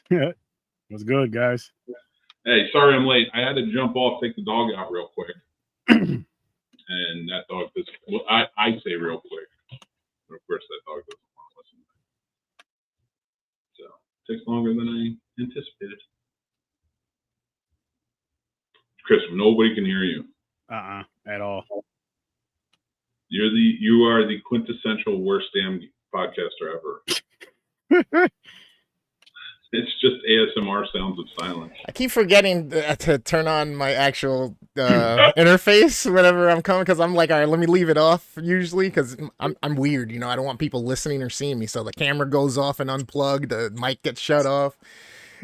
Yeah, it was good, guys. Hey, sorry I'm late. I had to jump off, take the dog out real quick. And that dog just, well, I say real quick. But of course, that dog doesn't want to listen. So it takes longer than I anticipated. Chris, nobody can hear you. At all. You are the quintessential worst damn podcaster ever. It's just ASMR sounds of silence. I keep forgetting to turn on my actual interface whenever I'm coming, because I'm like, all right, let me leave it off usually, because I'm weird, you know. I don't want people listening or seeing me, so the camera goes off and unplugged, the mic gets shut off. I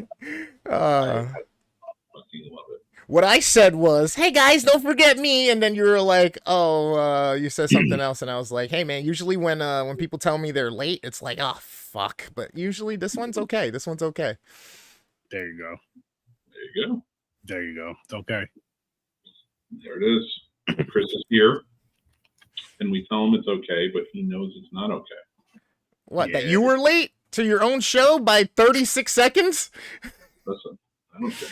fucking love it. What I said was, hey guys, don't forget me, and then you were like, oh, you said something else, and I was like, hey man, usually when people tell me they're late, it's like, oh fuck, but usually this one's okay. This one's okay. There you go. There you go. There you go. It's okay. There it is. Chris is here, and we tell him it's okay, but he knows it's not okay. What, that you were late to your own show by 36 seconds? Listen, I don't care.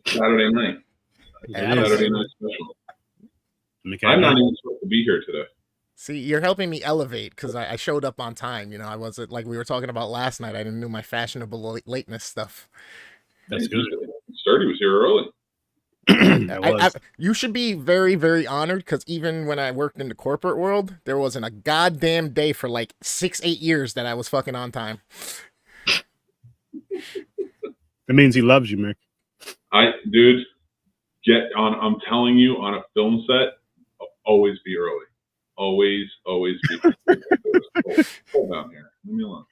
Saturday night. Saturday night special. I'm not even supposed to be here today. See, you're helping me elevate, because I showed up on time. You know, I wasn't, like we were talking about last night, I didn't do my fashionable lateness stuff. That's good. Sturdy was here early. You should be very, very honored, because even when I worked in the corporate world, there wasn't a goddamn day for like 6-8 years that I was fucking on time. That means he loves you, Mick. Dude, I'm telling you, on a film set, always be early. Always be early. Hold down here. Leave me alone.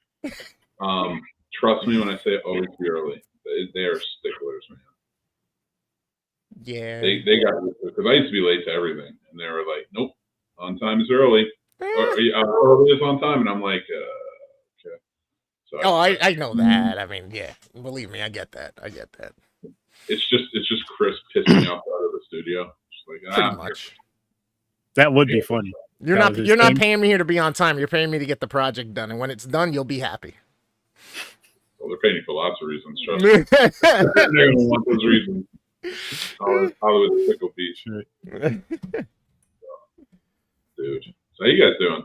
Trust me when I say always be early. They are sticklers, man. Yeah. They got, because I used to be late to everything, and they were like, nope, on time is early. Or early is on time, and I'm like, okay. So I know that. I mean, yeah, believe me, I get that. It's just Chris pissing me off out of the studio. Just like, pretty much. That would be funny. You're not paying me here to be on time. You're paying me to get the project done, and when it's done, you'll be happy. Well, they're paying you for lots of reasons. Trust me. They're gonna want those reasons. Hollywood Pickle Beach. Dude, so how you guys doing?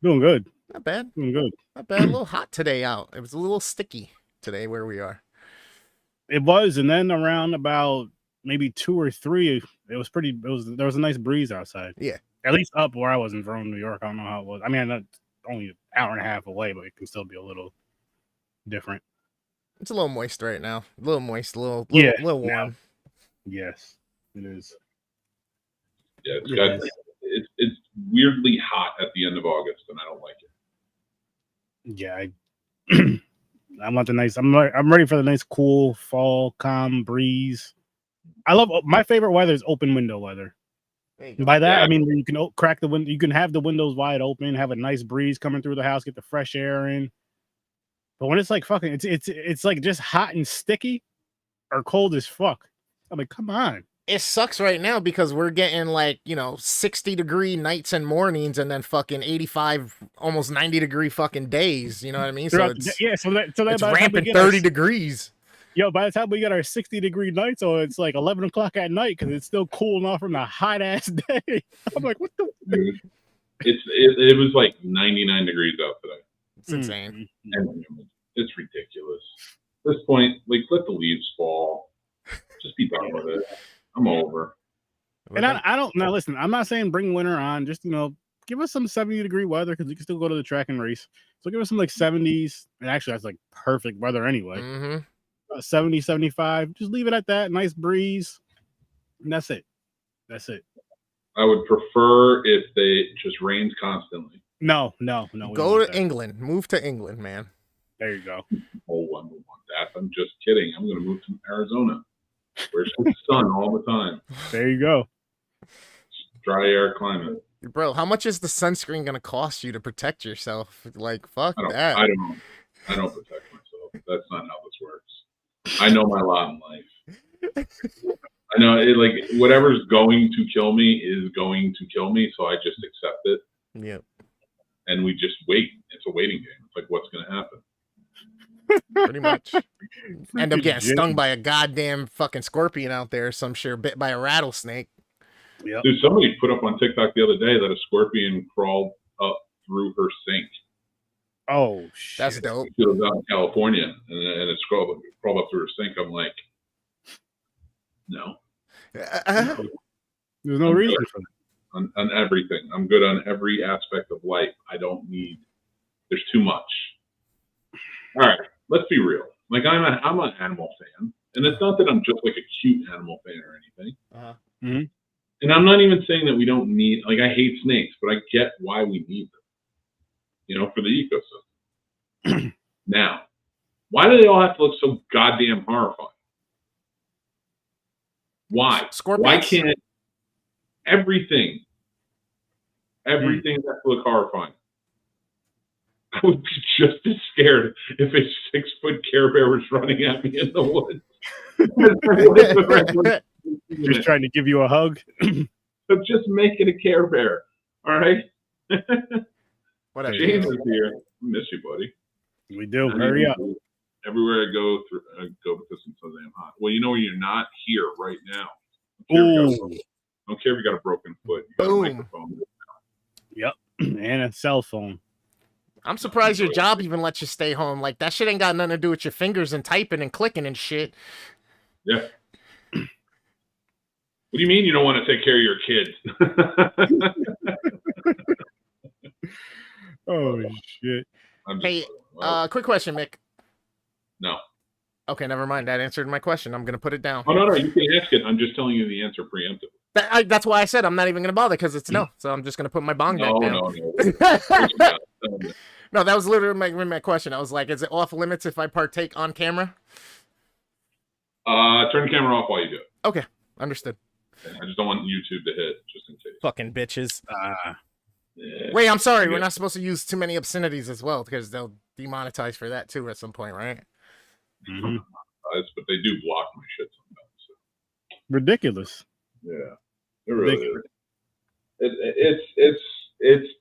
Doing good. Not bad. Doing good. Not bad. A little hot today out. It was a little sticky today where we are. It was, and then around about maybe 2 or 3, there was a nice breeze outside. Yeah. At least up where I was in Verona, New York. I don't know how it was. I mean, that's only an hour and a half away, but it can still be a little different. It's a little moist right now. A little moist, a little warm. Yeah. Yes, it is. Yeah, it's weirdly hot at the end of August, and I don't like it. Yeah, I want the nice. I'm ready for the nice, cool fall, calm breeze. My favorite weather is open window weather. By that, I mean you can crack the window. You can have the windows wide open, have a nice breeze coming through the house, get the fresh air in. But when it's like fucking, it's like just hot and sticky, or cold as fuck. I'm like, come on. It sucks right now because we're getting like 60-degree nights and mornings, and then fucking 85, almost 90-degree fucking days. You know what I mean? So it's rampant 30 degrees. Yo, by the time we get our 60-degree night, so it's like 11 o'clock at night because it's still cooling off from the hot ass day. I'm like, what the? Dude, it was like 99 degrees out today. It's insane. And it's ridiculous. At this point, like, let the leaves fall. Just be done with it. I'm over. And I don't now. Listen, I'm not saying bring winter on. Just give us some 70-degree weather because you can still go to the track and race. So give us some like 70s. And actually, that's like perfect weather anyway. Mm-hmm. 70, 75. Just leave it at that. Nice breeze. And that's it. I would prefer if they just rains constantly. No. Go to England. Move to England, man. There you go. Oh, I don't want that. I'm just kidding. I'm going to move to Arizona. Where's the sun all the time? There you go. Dry air climate. Bro, how much is the sunscreen going to cost you to protect yourself? Like, fuck that. I don't protect myself. That's not how this works. I know my lot in life. I know whatever's going to kill me is going to kill me, so I just accept it. Yep. And we just wait. It's a waiting game. It's like, what's going to happen? Pretty much. End up Freaking getting Jim. stung by a goddamn fucking scorpion out there, some shit, bit by a rattlesnake. Yep. Dude, somebody put up on TikTok the other day that a scorpion crawled up through her sink. Oh shit. That's dope. She was out in California, and it crawled up through her sink. I'm like, no. There's no reason for that. On everything. I'm good on every aspect of life. I don't need. There's too much. All right, let's be real. Like I'm an animal fan, and it's not that I'm just like a cute animal fan or anything. Mm-hmm. And I'm not even saying that we don't need. Like I hate snakes, but I get why we need them. You know, for the ecosystem. Now, why do they all have to look so goddamn horrifying? Why? Scorpions? Why can't everything has to look horrifying? I would be just as scared if a 6-foot Care Bear was running at me in the woods. Just trying to give you a hug. So just make it a Care Bear. All right? Whatever. James is here. I miss you, buddy. We do. Hurry up. Everywhere I go because it's so damn hot. Well, you know where you're not here right now. Ooh. Don't care if you got a broken foot. You got Boom. a microphone. Yep. And a cell phone. I'm surprised your job even lets you stay home. Like, that shit ain't got nothing to do with your fingers and typing and clicking and shit. Yeah. What do you mean you don't want to take care of your kids? Oh, shit. Hey, quick question, Mick. No. Okay, never mind. That answered my question. I'm going to put it down. Oh, no, you can ask it. I'm just telling you the answer preemptively. That's why I said I'm not even going to bother, because it's no. So I'm just going to put my bong back down. No. No, that was literally my question. I was like, is it off limits if I partake on camera? Turn the camera off while you do it. Okay, understood. I just don't want YouTube to hit, just in case. Fucking bitches. Yeah. Wait, I'm sorry. We're not supposed to use too many obscenities as well, because they'll demonetize for that too at some point, right? Mm-hmm. But they do block my shit sometimes. So. Ridiculous. Yeah, it really is. It's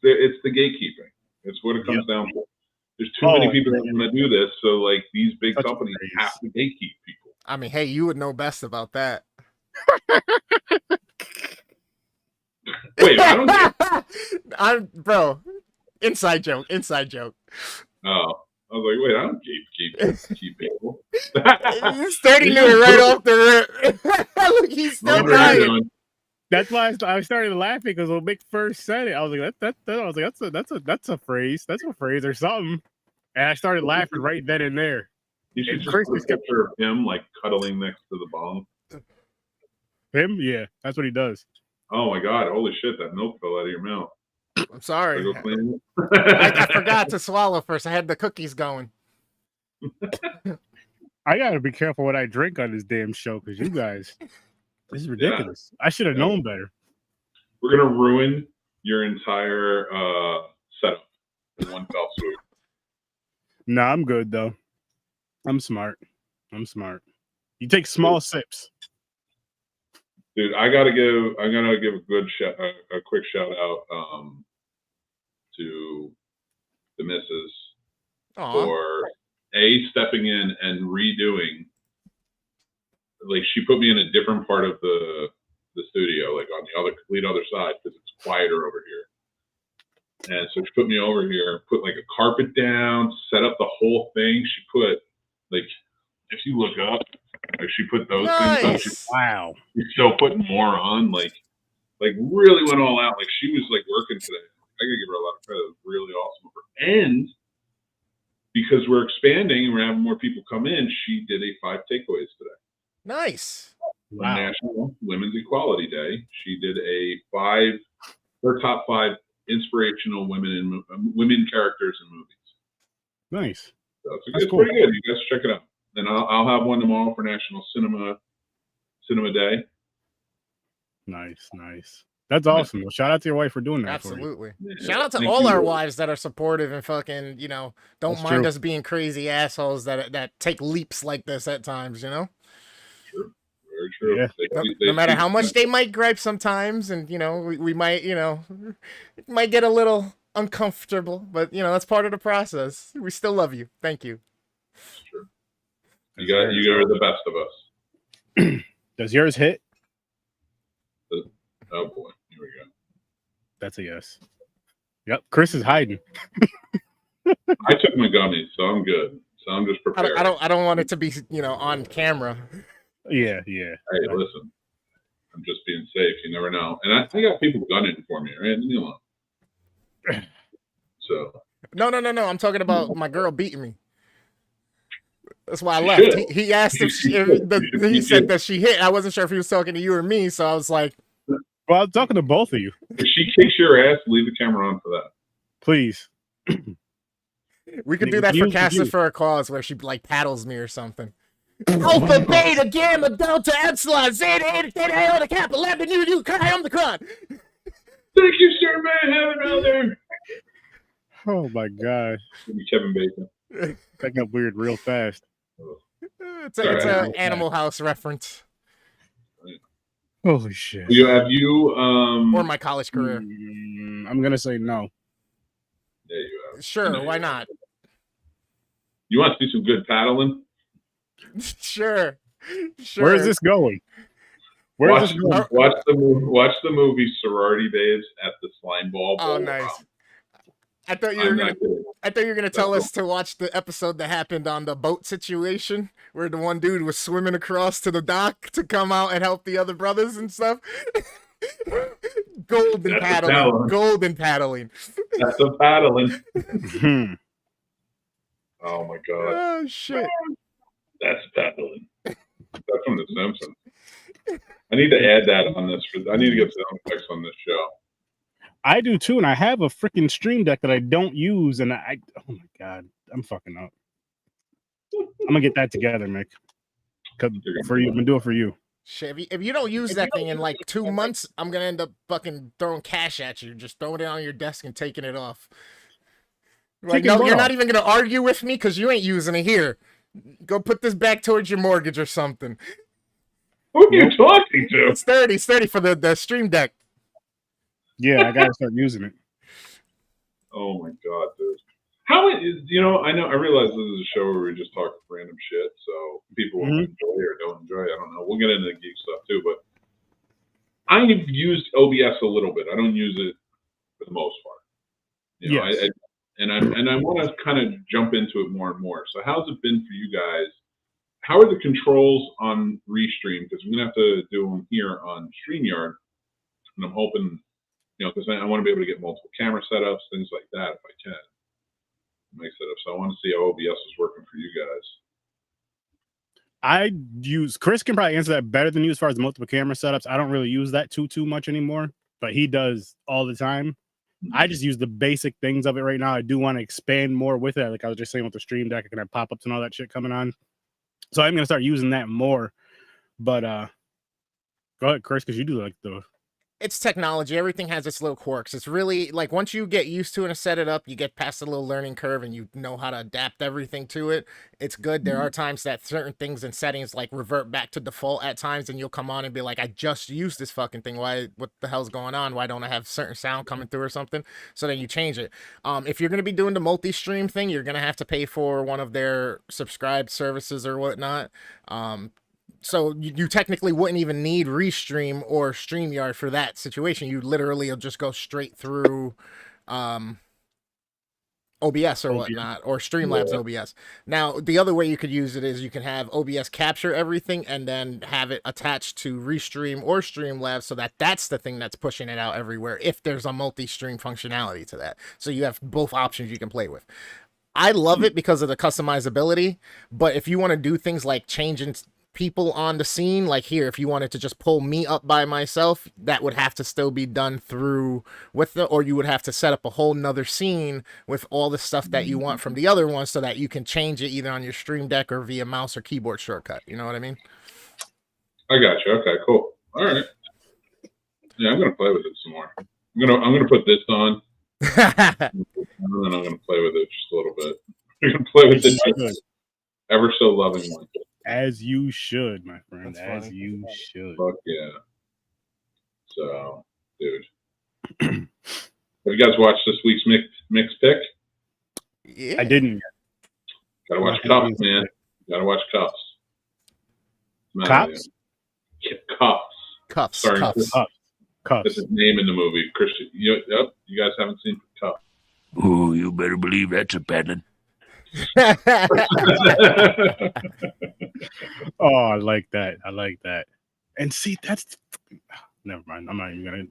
the gatekeeping. It's what it comes down to. There's too many people that want to do this, so like these big companies have to gatekeep people. I mean, hey, you would know best about that. Wait, I don't. Bro, inside joke. Oh, I was like, wait, I don't gatekeep people. He's starting to right off the rip. Look, he's still dying. That's why I started laughing, because when Mick first said it, I was like, that's a phrase. That's a phrase or something. And I started laughing right then and there. You should just put a picture of him like cuddling next to the bong. Him? Yeah, that's what he does. Oh my god, holy shit, that milk fell out of your mouth. I'm sorry. I forgot to swallow first. I had the cookies going. I gotta be careful what I drink on this damn show, because you guys, this is ridiculous. Yeah. I should have known better. We're gonna ruin your entire setup in one fell swoop. No, I'm good though. I'm smart. You take small sips. Dude, I gotta give a quick shout out to the missus for stepping in and redoing. Like, she put me in a different part of the studio, like on the complete other side, because it's quieter over here. And so she put me over here, put like a carpet down, set up the whole thing. She put, like, if you look up, like, she put those things on. She's still putting more on, like really went all out. Like, she was like working today. I gotta give her a lot of credit. It was really awesome of her. And because we're expanding and we're having more people come in, she did a 5 takeaways today. Nice. Wow. National Women's Equality Day. She did her top 5 inspirational women characters in movies. Nice. So it's cool. Pretty good. You guys check it out. And I'll have one tomorrow for National Cinema Day. Nice. That's awesome. Well, shout out to your wife for doing that. Absolutely. Shout out to all our wives that are supportive and fucking, don't mind us being crazy assholes that take leaps like this at times, True. Very true. Yeah. No matter how much they might gripe sometimes, and we might, might get a little uncomfortable, but that's part of the process. We still love you. Thank you. It's true. You are the best of us. Does yours hit? Oh boy, here we go. That's a yes. Yep, Chris is hiding. I took my gummies, so I'm good. So I'm just prepared. I don't want it to be, on camera. Yeah. Hey, listen. I'm just being safe. You never know. And I got people gunning for me, right? You know. So. No. I'm talking about my girl beating me. That's why I left. He asked if he said that she hit. I wasn't sure if he was talking to you or me, so I was like, well, I'm talking to both of you. If she kicks your ass, leave the camera on for that. Please. We could do that for Castle for a Cause, where she like paddles me or something. Alpha, Beta, Gamma, Delta, Epsilon, Zeta, Eta, Theta, Iota, Kappa, Lambda, Nu, Chi, Omicron. Thank you, sir, man. Have another. Oh my God. Kevin Bacon. That got weird real fast. It's an Animal House reference. Holy shit. Have you or my college career? I'm gonna say no. Yeah, you have. Sure, why not? You want to see some good paddling? Sure. Where is this going? Watch the movie Sorority Babes at the Slime Ball. Oh, nice. I thought you were gonna tell us to watch the episode that happened on the boat situation, where the one dude was swimming across to the dock to come out and help the other brothers and stuff. Golden paddling. That's the paddling. Oh my God. Oh shit. That's paddling. That's from The Simpsons. I need to add that on this. I need to get sound effects on this show. I do too, and I have a freaking Stream Deck that I don't use, and oh my God, I'm fucking up. I'm gonna get that together, Mick. For you, I'm gonna do it for you. Shit, if you don't use that thing in like 2 months, I'm gonna end up fucking throwing cash at you, just throwing it on your desk and taking it off. Like, no, you're not even gonna argue with me because you ain't using it here. Go put this back towards your mortgage or something. Who are you talking to? It's 30 for the Stream Deck. Yeah, I gotta start using it. Oh my God, dude. How is, I realize this is a show where we just talk random shit, so people will enjoy or don't enjoy. I don't know. We'll get into the geek stuff too, but I've used OBS a little bit. I don't use it for the most part. I want to kind of jump into it more and more. So how's it been for you guys? How are the controls on Restream? Because we're going to have to do them here on StreamYard. And I'm hoping, because I want to be able to get multiple camera setups, things like that if I can. Make setups. So I want to see how OBS is working for you guys. Chris can probably answer that better than you as far as multiple camera setups. I don't really use that too much anymore, but he does all the time. I just use the basic things of it right now. I do want to expand more with it. Like I was just saying with the Stream Deck, I can have pop-ups and all that shit coming on. So I'm going to start using that more. But go ahead, Chris, because you do like the... It's technology. Everything has its little quirks. It's really like once you get used to it and set it up, you get past the little learning curve and you know how to adapt everything to it. It's good. There are times that certain things and settings like revert back to default at times, and you'll come on and be like, I just used this fucking thing. What the hell's going on? Why don't I have certain sound coming through or something? So then you change it. If you're going to be doing the multi-stream thing, you're going to have to pay for one of their subscribed services or whatnot. So you technically wouldn't even need Restream or StreamYard for that situation. You literally will just go straight through OBS or whatnot, or Streamlabs OBS. Now, the other way you could use it is you can have OBS capture everything and then have it attached to Restream or Streamlabs so that that's the thing that's pushing it out everywhere if there's a multi-stream functionality to that. So you have both options you can play with. I love it because of the customizability, but if you want to do things like changing people on the scene, like here, if you wanted to just pull me up by myself, that would have to still be done through or you would have to set up a whole nother scene with all the stuff that you want from the other one so that you can change it either on your Stream Deck or via mouse or keyboard shortcut. You know what I mean? I got you. Okay, cool. All right. Yeah, I'm gonna play with it some more. I'm gonna put this on, and then I'm gonna play with it just a little bit. I'm gonna play with it ever so lovingly. As you should, my friend. As you should. Fuck yeah. So, dude. Have you guys watched this week's Mick's pick? Yeah. I didn't yet. Gotta watch Cuffs, man. Gotta watch Cuffs. Cops? Cuffs. Cuffs. Sorry, Cuffs. That's his name in the movie. Christian. You guys haven't seen Cuffs. Oh, you better believe that's a pattern. Oh, I like that. And see, that's never mind. I'm not even gonna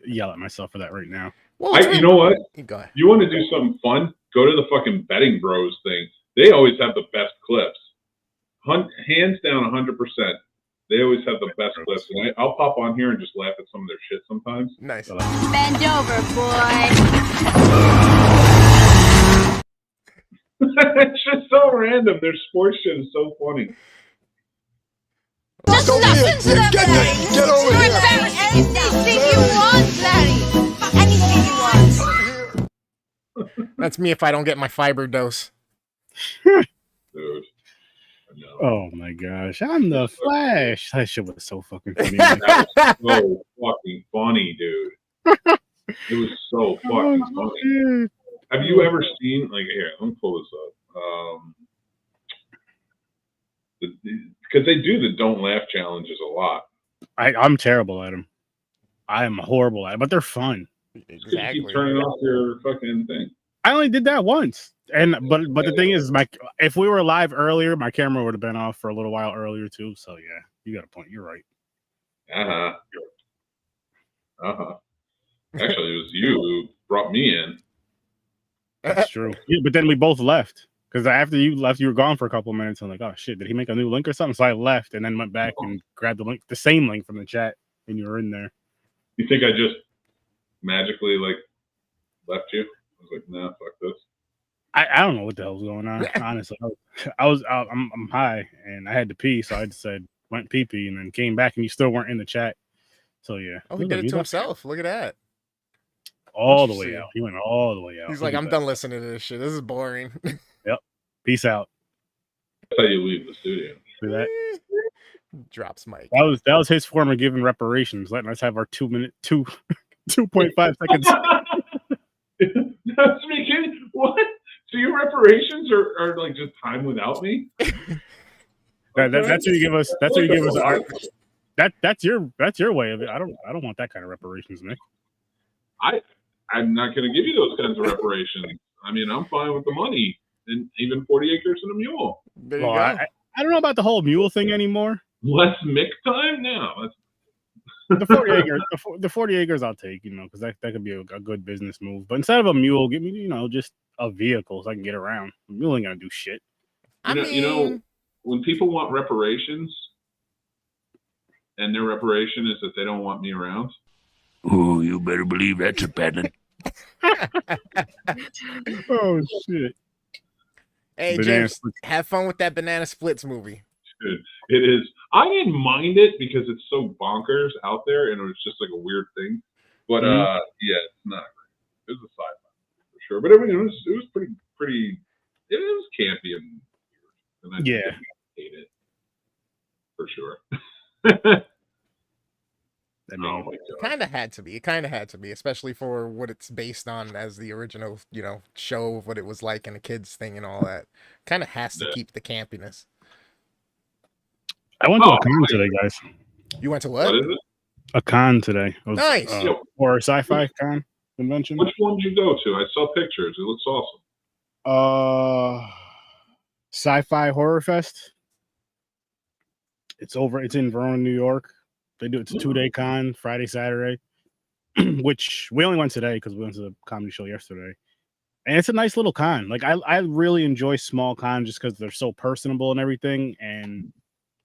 yell at myself for that right now. Well, you know what? Go ahead. You want to do something fun? Go to the fucking Betting Bros thing. They always have the best clips. Hands down, 100%. They always have the best clips. And I'll pop on here and just laugh at some of their shit sometimes. Nice. Bend over, boy. It's just so random. Their sports shit is so funny. Just listen to them, Larry. Get over You're here. embarrassing anything you want, Larry. Anything you want. That's me if I don't get my fiber dose. Dude. Oh my gosh, I'm the Flash. That shit was so fucking funny. That was so fucking funny, dude. It was so fucking funny. Have you ever seen, like, here, let me pull this up. Because they do the Don't Laugh challenges a lot. I'm terrible at them. I am horrible at it, but they're fun. You keep turning off your fucking thing. I only did that once. But the thing is, if we were live earlier, my camera would have been off for a little while earlier too. So yeah, you got a point. You're right. Actually, it was you who brought me in. That's true. Yeah, but then we both left because after you left, you were gone for a couple of minutes. I'm like, oh shit, did he make a new link or something? So I left and then went back and grabbed the same link from the chat, and you were in there. You think I just magically left you? I was like, nah, fuck this. I don't know what the hell's going on. Honestly, I'm high and I had to pee, so I just said went pee and then came back and you still weren't in the chat. So yeah. Oh, he did it to himself. Look at that. All the way out. He went all the way out. He's like, I'm done listening to this shit. This is boring. Yep. Peace out. That's how you leave the studio. See that? Drops mic. That was his form of giving reparations, letting us have our 2.5 seconds. That's me kidding. What? So your reparations are like just time without me? That's what you give us. That's what you give us. That's your way of it. I don't want that kind of reparations, Nick. I'm not going to give you those kinds of reparations. I mean, I'm fine with the money and even 40 acres and a mule. There you go. I don't know about the whole mule thing anymore. Less Mick time now. The 40 acres, the 40 acres, I'll take, because that could be a good business move. But instead of a mule, give me, just a vehicle so I can get around. A mule ain't gonna do shit. You know, when people want reparations, and their reparation is that they don't want me around. Oh, you better believe that's a pattern. Oh shit! Hey, James, have fun with that Banana Splits movie. Dude, it is. I didn't mind it because it's so bonkers out there, and it was just like a weird thing. But yeah, it's not great. It was a sci-fi for sure, but I mean, it was pretty. It was campy and weird, and I hate it for sure. It kind of had to be. It kind of had to be, especially for what it's based on as the original, show of what it was like and a kids thing and all that. Kind of has to keep the campiness. I went to a con today, guys. You went to what? What is it? A con today. It was, nice. Or a sci-fi con convention. Which one did you go to? I saw pictures. It looks awesome. Sci-fi Horror Fest. It's in Verona, New York. It's a 2-day con, Friday, Saturday, which we only went today because we went to the comedy show yesterday. And it's a nice little con. Like I really enjoy small cons just because they're so personable and everything. And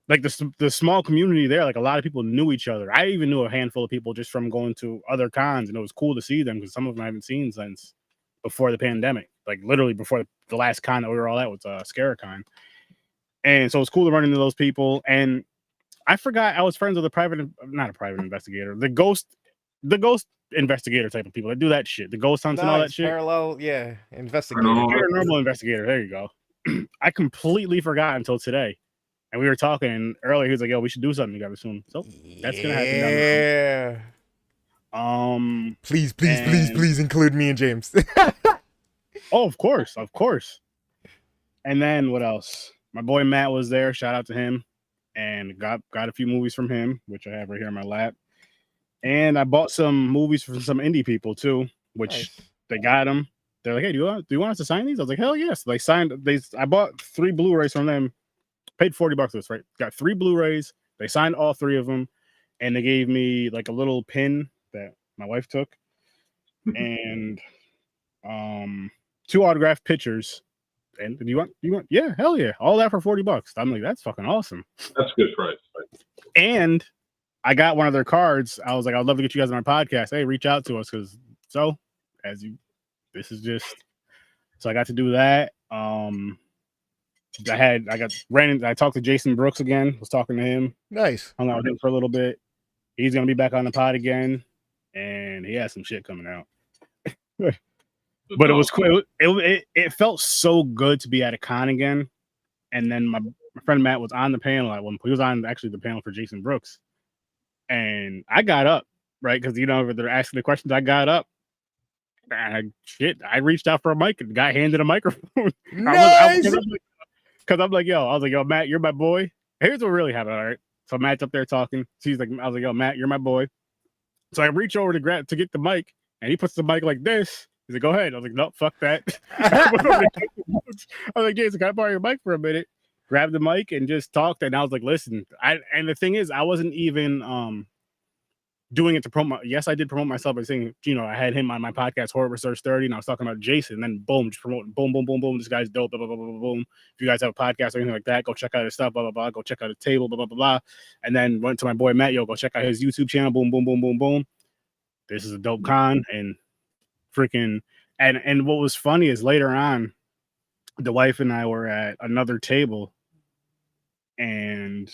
like the small community there, like a lot of people knew each other. I even knew a handful of people just from going to other cons, and it was cool to see them because some of them I haven't seen since before the pandemic. Like literally before the last con that we were all at was Scaricon. And so it was cool to run into those people. And I forgot I was friends with not a private investigator, the ghost investigator type of people that do that shit, the ghost hunts and all that shit. Parallel, investigator. Paranormal investigator. There you go. I completely forgot until today. And we were talking earlier. He was like, yo, we should do something together soon. So that's going to happen down the road. Please include me and James. Oh, of course. And then what else? My boy Matt was there. Shout out to him. And got a few movies from him, which I have right here in my lap. And I bought some movies from some indie people too, which they got them. They're like, "Hey, do you want us to sign these?" I was like, "Hell yes!" They signed. I bought 3 Blu-rays from them. Paid $40 for this, right? Got 3 Blu-rays. They signed all 3 of them, and they gave me like a little pin that my wife took, and 2 autographed pictures. And do you want? Yeah, hell yeah! All that for $40. I'm like, that's fucking awesome. That's a good price. And I got one of their cards. I was like, I'd love to get you guys on my podcast. Hey, reach out to us this is just. So I got to do that. I talked to Jason Brooks again. Was talking to him. Nice. Hung out with him for a little bit. He's gonna be back on the pod again, and he has some shit coming out. But it was cool. It felt so good to be at a con again. And then my friend Matt was on the panel at one point. He was on actually the panel for Jason Brooks. And I got up, right? Because they're asking the questions. I got up. I reached out for a mic and the guy handed a microphone. Nice. Because I'm like, yo, Matt, you're my boy. Here's what really happened. All right. So Matt's up there talking. I was like, yo, Matt, you're my boy. So I reach over to get the mic, and he puts the mic like this. He's like, go ahead. I was like, no, fuck that. I was like, Jason, can I borrow your mic for a minute? Grabbed the mic and just talked. And I was like, listen, and the thing is, I wasn't even doing it to promote. Yes, I did promote myself by saying, I had him on my podcast, Horror Research 30, and I was talking about Jason. And then boom, just promoting, boom, boom, boom, boom. This guy's dope, blah, blah, blah, blah, blah, boom. If you guys have a podcast or anything like that, go check out his stuff, blah, blah, blah. Go check out his table, blah, blah, blah, blah. And then went to my boy Matt, go check out his YouTube channel, boom, boom, boom, boom, boom. This is a dope con, and freaking. And what was funny is later on, the wife and I were at another table, and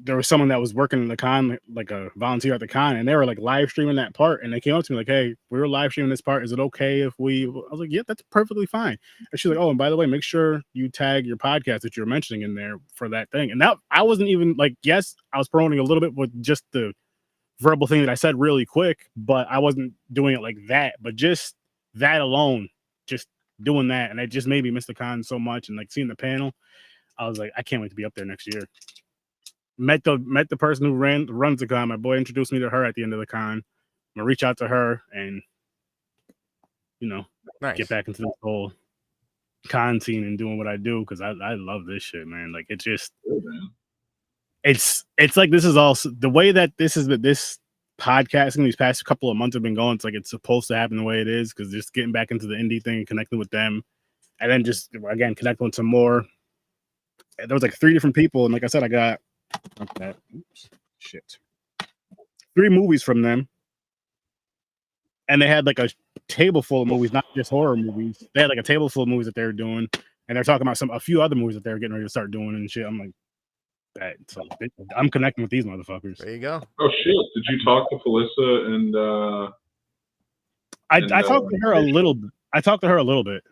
there was someone that was working in the con, like a volunteer at the con, and they were like live streaming that part. And they came up to me like, "Hey, we were live streaming this part. Is it okay if we?" I was like, "Yeah, that's perfectly fine." And she's like, "Oh, and by the way, make sure you tag your podcast that you're mentioning in there for that thing." And that I wasn't even like, yes, I was promoting a little bit with just the verbal thing that I said really quick, but I wasn't doing it like that. But just that alone, just doing that, and it just made me miss the con so much. And like seeing the panel, I was like, I can't wait to be up there next year. Met the person who runs the con. My boy introduced me to her at the end of the con. I'm gonna reach out to her and nice. Get back into the whole con scene and doing what I do, because I love this shit, man. Like it's just it's like this is all the way that this podcasting these past couple of months have been going. It's like it's supposed to happen the way it is, because just getting back into the indie thing and connecting with them, and then just again connecting with some more. There was like 3 different people, and like I said, I got 3 movies from them, and they had like a table full of movies, not just horror movies. They had like a table full of movies that they were doing, and they're talking about a few other movies that they're getting ready to start doing and shit. I'm like, so I'm connecting with these motherfuckers. There you go. Oh shit! Did you talk to Felissa and? I talked to her a little. I talked to her a little bit.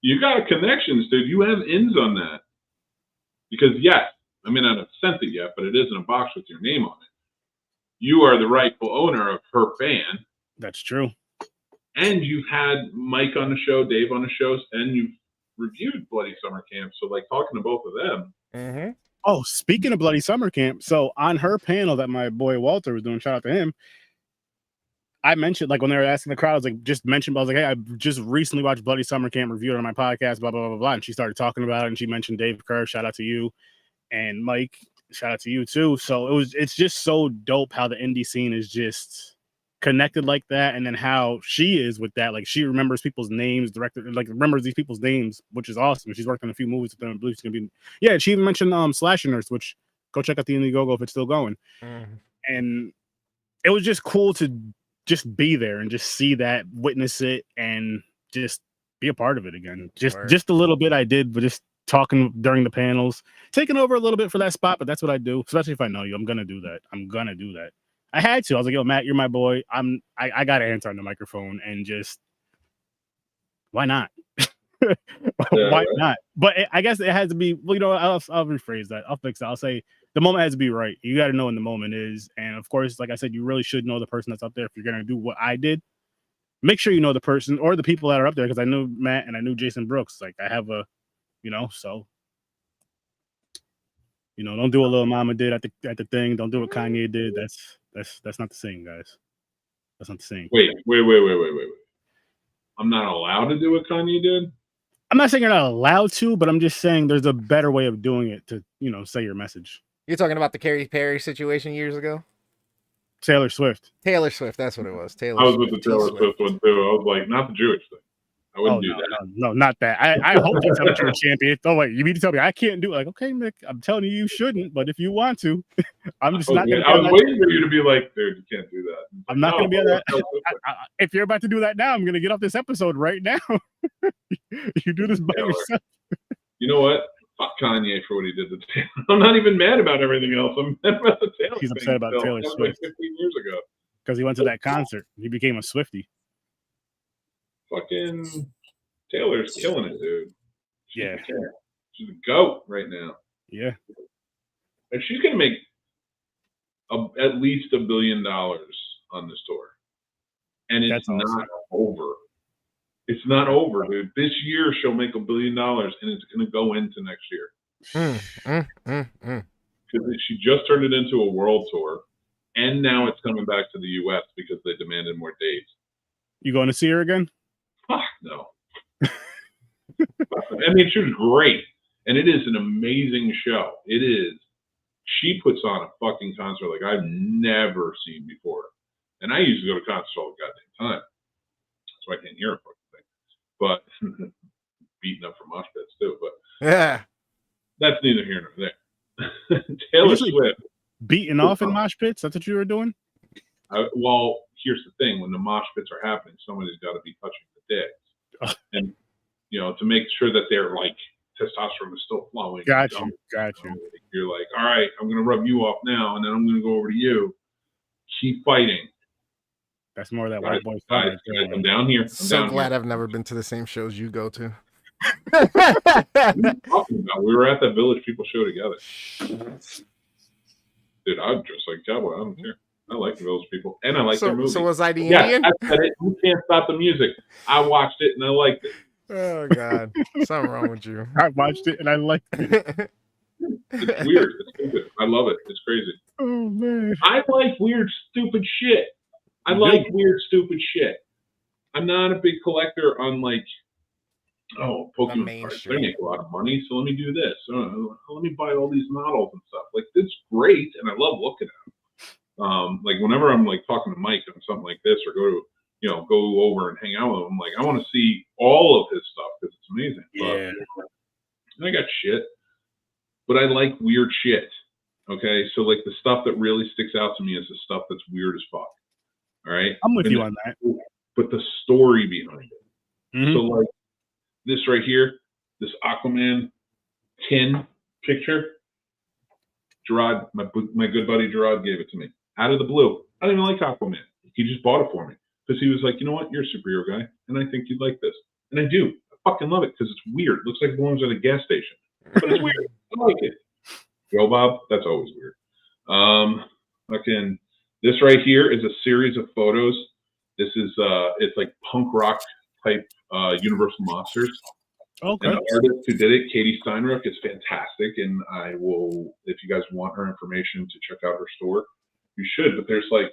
You got connections, dude. You have ins on that. Because yes, I mean, I haven't sent it yet, but it is in a box with your name on it. You are the rightful owner of her band. That's true. And you've had Mike on the show, Dave on the shows, and you've reviewed Bloody Summer Camp. So, like, talking to both of them. Mm-hmm. Oh, speaking of Bloody Summer Camp, so on her panel that my boy Walter was doing, shout out to him, I mentioned, like, when they were asking the crowd, I was like, I was like, hey, I just recently watched Bloody Summer Camp, reviewed it on my podcast, blah, blah, blah, blah. And she started talking about it, and she mentioned Dave Kerr, shout out to you, and Mike, shout out to you too. So it's just so dope how the indie scene is just connected like that, and then how she is with that. Like, she remembers people's names, remembers these people's names, which is awesome. She's worked on a few movies with them. I believe she's gonna be, yeah. She even mentioned Slasher Nurse, which go check out the Indiegogo if it's still going. Mm-hmm. And it was just cool to just be there and just see that, witness it, and just be a part of it again. Just a little bit I did, but just talking during the panels, taking over a little bit for that spot, but that's what I do, especially if I know you. I'm gonna do that. I had to. I was like, yo, Matt, you're my boy. I gotta answer on the microphone, and just why not? Why not? But I guess it has to be, well, I'll rephrase that. I'll fix it. I'll say the moment has to be right. You got to know when the moment is. And of course, like I said, you really should know the person that's up there. If you're going to do what I did, make sure you know the person or the people that are up there. Because I knew Matt and I knew Jason Brooks. Like, I have So don't do what Lil Mama did at the thing. Don't do what Kanye did. That's not the same, guys. That's not the same. Wait. I'm not allowed to do what Kanye did? I'm not saying you're not allowed to, but I'm just saying there's a better way of doing it to, say your message. You're talking about the Katy Perry situation years ago? Taylor Swift, that's what it was. I was with the Taylor Swift one too. I was like, not the Jewish thing. I wouldn't do that. No, not that. I hope you tell me you're a champion. Oh wait, you mean to tell me I can't do it? Like, okay, Mick, I'm telling you shouldn't, but if you want to, I'm just not gonna. I was waiting for you to be like, dude, you can't do that. I'm not gonna be on that. If you're about to do that now, I'm gonna get off this episode right now. You do this by yourself. You know what? Fuck Kanye for what he did to Taylor. I'm not even mad about everything else. I'm mad about the Taylor. He's upset about Taylor Swift. Like 15 years ago. Because he went to that concert. He became a Swiftie. Fucking Taylor's killing it, dude. She's a goat right now. Yeah. And she's going to make at least $1 billion on this tour. And it's not over. It's not over, dude. This year she'll make $1 billion, and it's going to go into next year. Because she just turned it into a world tour, and now it's coming back to the U.S. because they demanded more dates. You going to see her again? Fuck no. I mean, she was great, and it is an amazing show. It is. She puts on a fucking concert like I've never seen before. And I used to go to concerts all the goddamn time. So I can't hear a fucking thing. But beating up for mosh pits too. But yeah, that's neither here nor there. Taylor Swift. Beating off in mosh pits? That's what you were doing? Well, here's the thing. When the mosh pits are happening, somebody's got to be touching the dicks. And, to make sure that they're like, testosterone is still flowing. Got you. You're like, all right, I'm going to rub you off now, and then I'm going to go over to you. Keep fighting. That's more of that white boy fight. I'm down here. I'm glad I've never been to the same shows you go to. What are you talking about? We were at that Village People show together. Dude, I'm just like Cowboy. I don't care. I like the Village People, and I like their movie. So was I the Indian? I said it. You can't stop the music. I watched it and I liked it. Oh God, something wrong with you. I watched it and I liked it. It's weird. It's stupid. I love it. It's crazy. Oh man, I like weird, stupid shit. I like weird, stupid shit. I'm not a big collector on like, Pokemon cards. They make a lot of money, so let me do this. Let me buy all these models and stuff. Like, it's great, and I love looking at them. Like whenever I'm like talking to Mike on something like this, or go over and hang out with him, like I want to see all of his stuff because it's amazing. Yeah. But I got shit, but I like weird shit. Okay, so like the stuff that really sticks out to me is the stuff that's weird as fuck. All right, I'm with you on that. But the story behind it. Mm-hmm. So like this right here, this Aquaman tin picture. Gerard, my good buddy Gerard gave it to me out of the blue. I don't even like Aquaman. He just bought it for me because he was like, you know what, you're a superhero guy, and I think you'd like this. And I do. I fucking love it because it's weird. It looks like balloons at a gas station, but it's weird. I like it. Go Bob. That's always weird. Fucking. This right here is a series of photos. This is it's like punk rock type Universal Monsters. Okay. And the artist who did it, Katie Steinrock, is fantastic. And I will, if you guys want her information to check out her store, you should. But there's like,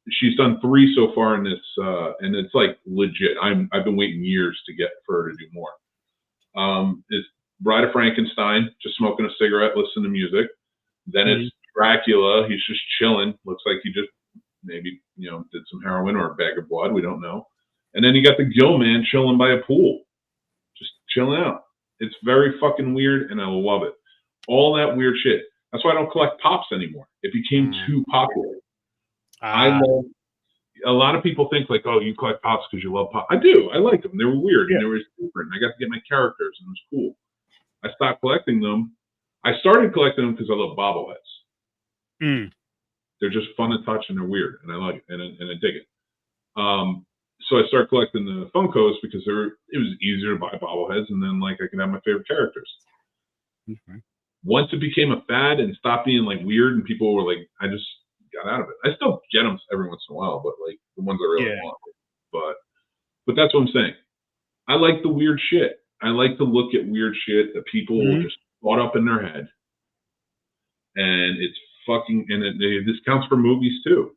she's done 3 so far in this, and it's like legit. I've been waiting years to get for her to do more. It's Bride of Frankenstein, just smoking a cigarette, listening to music. Then it's Dracula. He's just chilling. Looks like he just maybe, did some heroin or a bag of blood. We don't know. And then you got the Gill Man chilling by a pool, just chilling out. It's very fucking weird, and I love it. All that weird shit. That's why I don't collect pops anymore. It became too popular. I love. A lot of people think like, oh, you collect pops because you love pop. I do. I like them. They were weird and they were different. I got to get my characters, and it was cool. I stopped collecting them. I started collecting them because I love bobbleheads. They're just fun to touch, and they're weird, and I like it, and I dig it. So I started collecting the Funkos because it was easier to buy bobbleheads, and then like I could have my favorite characters. Once it became a fad and stopped being like weird, and people were like, I just got out of it. I still get them every once in a while, but like the ones I really want. But that's what I'm saying. I like the weird shit. I like to look at weird shit that people just thought up in their head, and it's fucking. And this counts for movies too.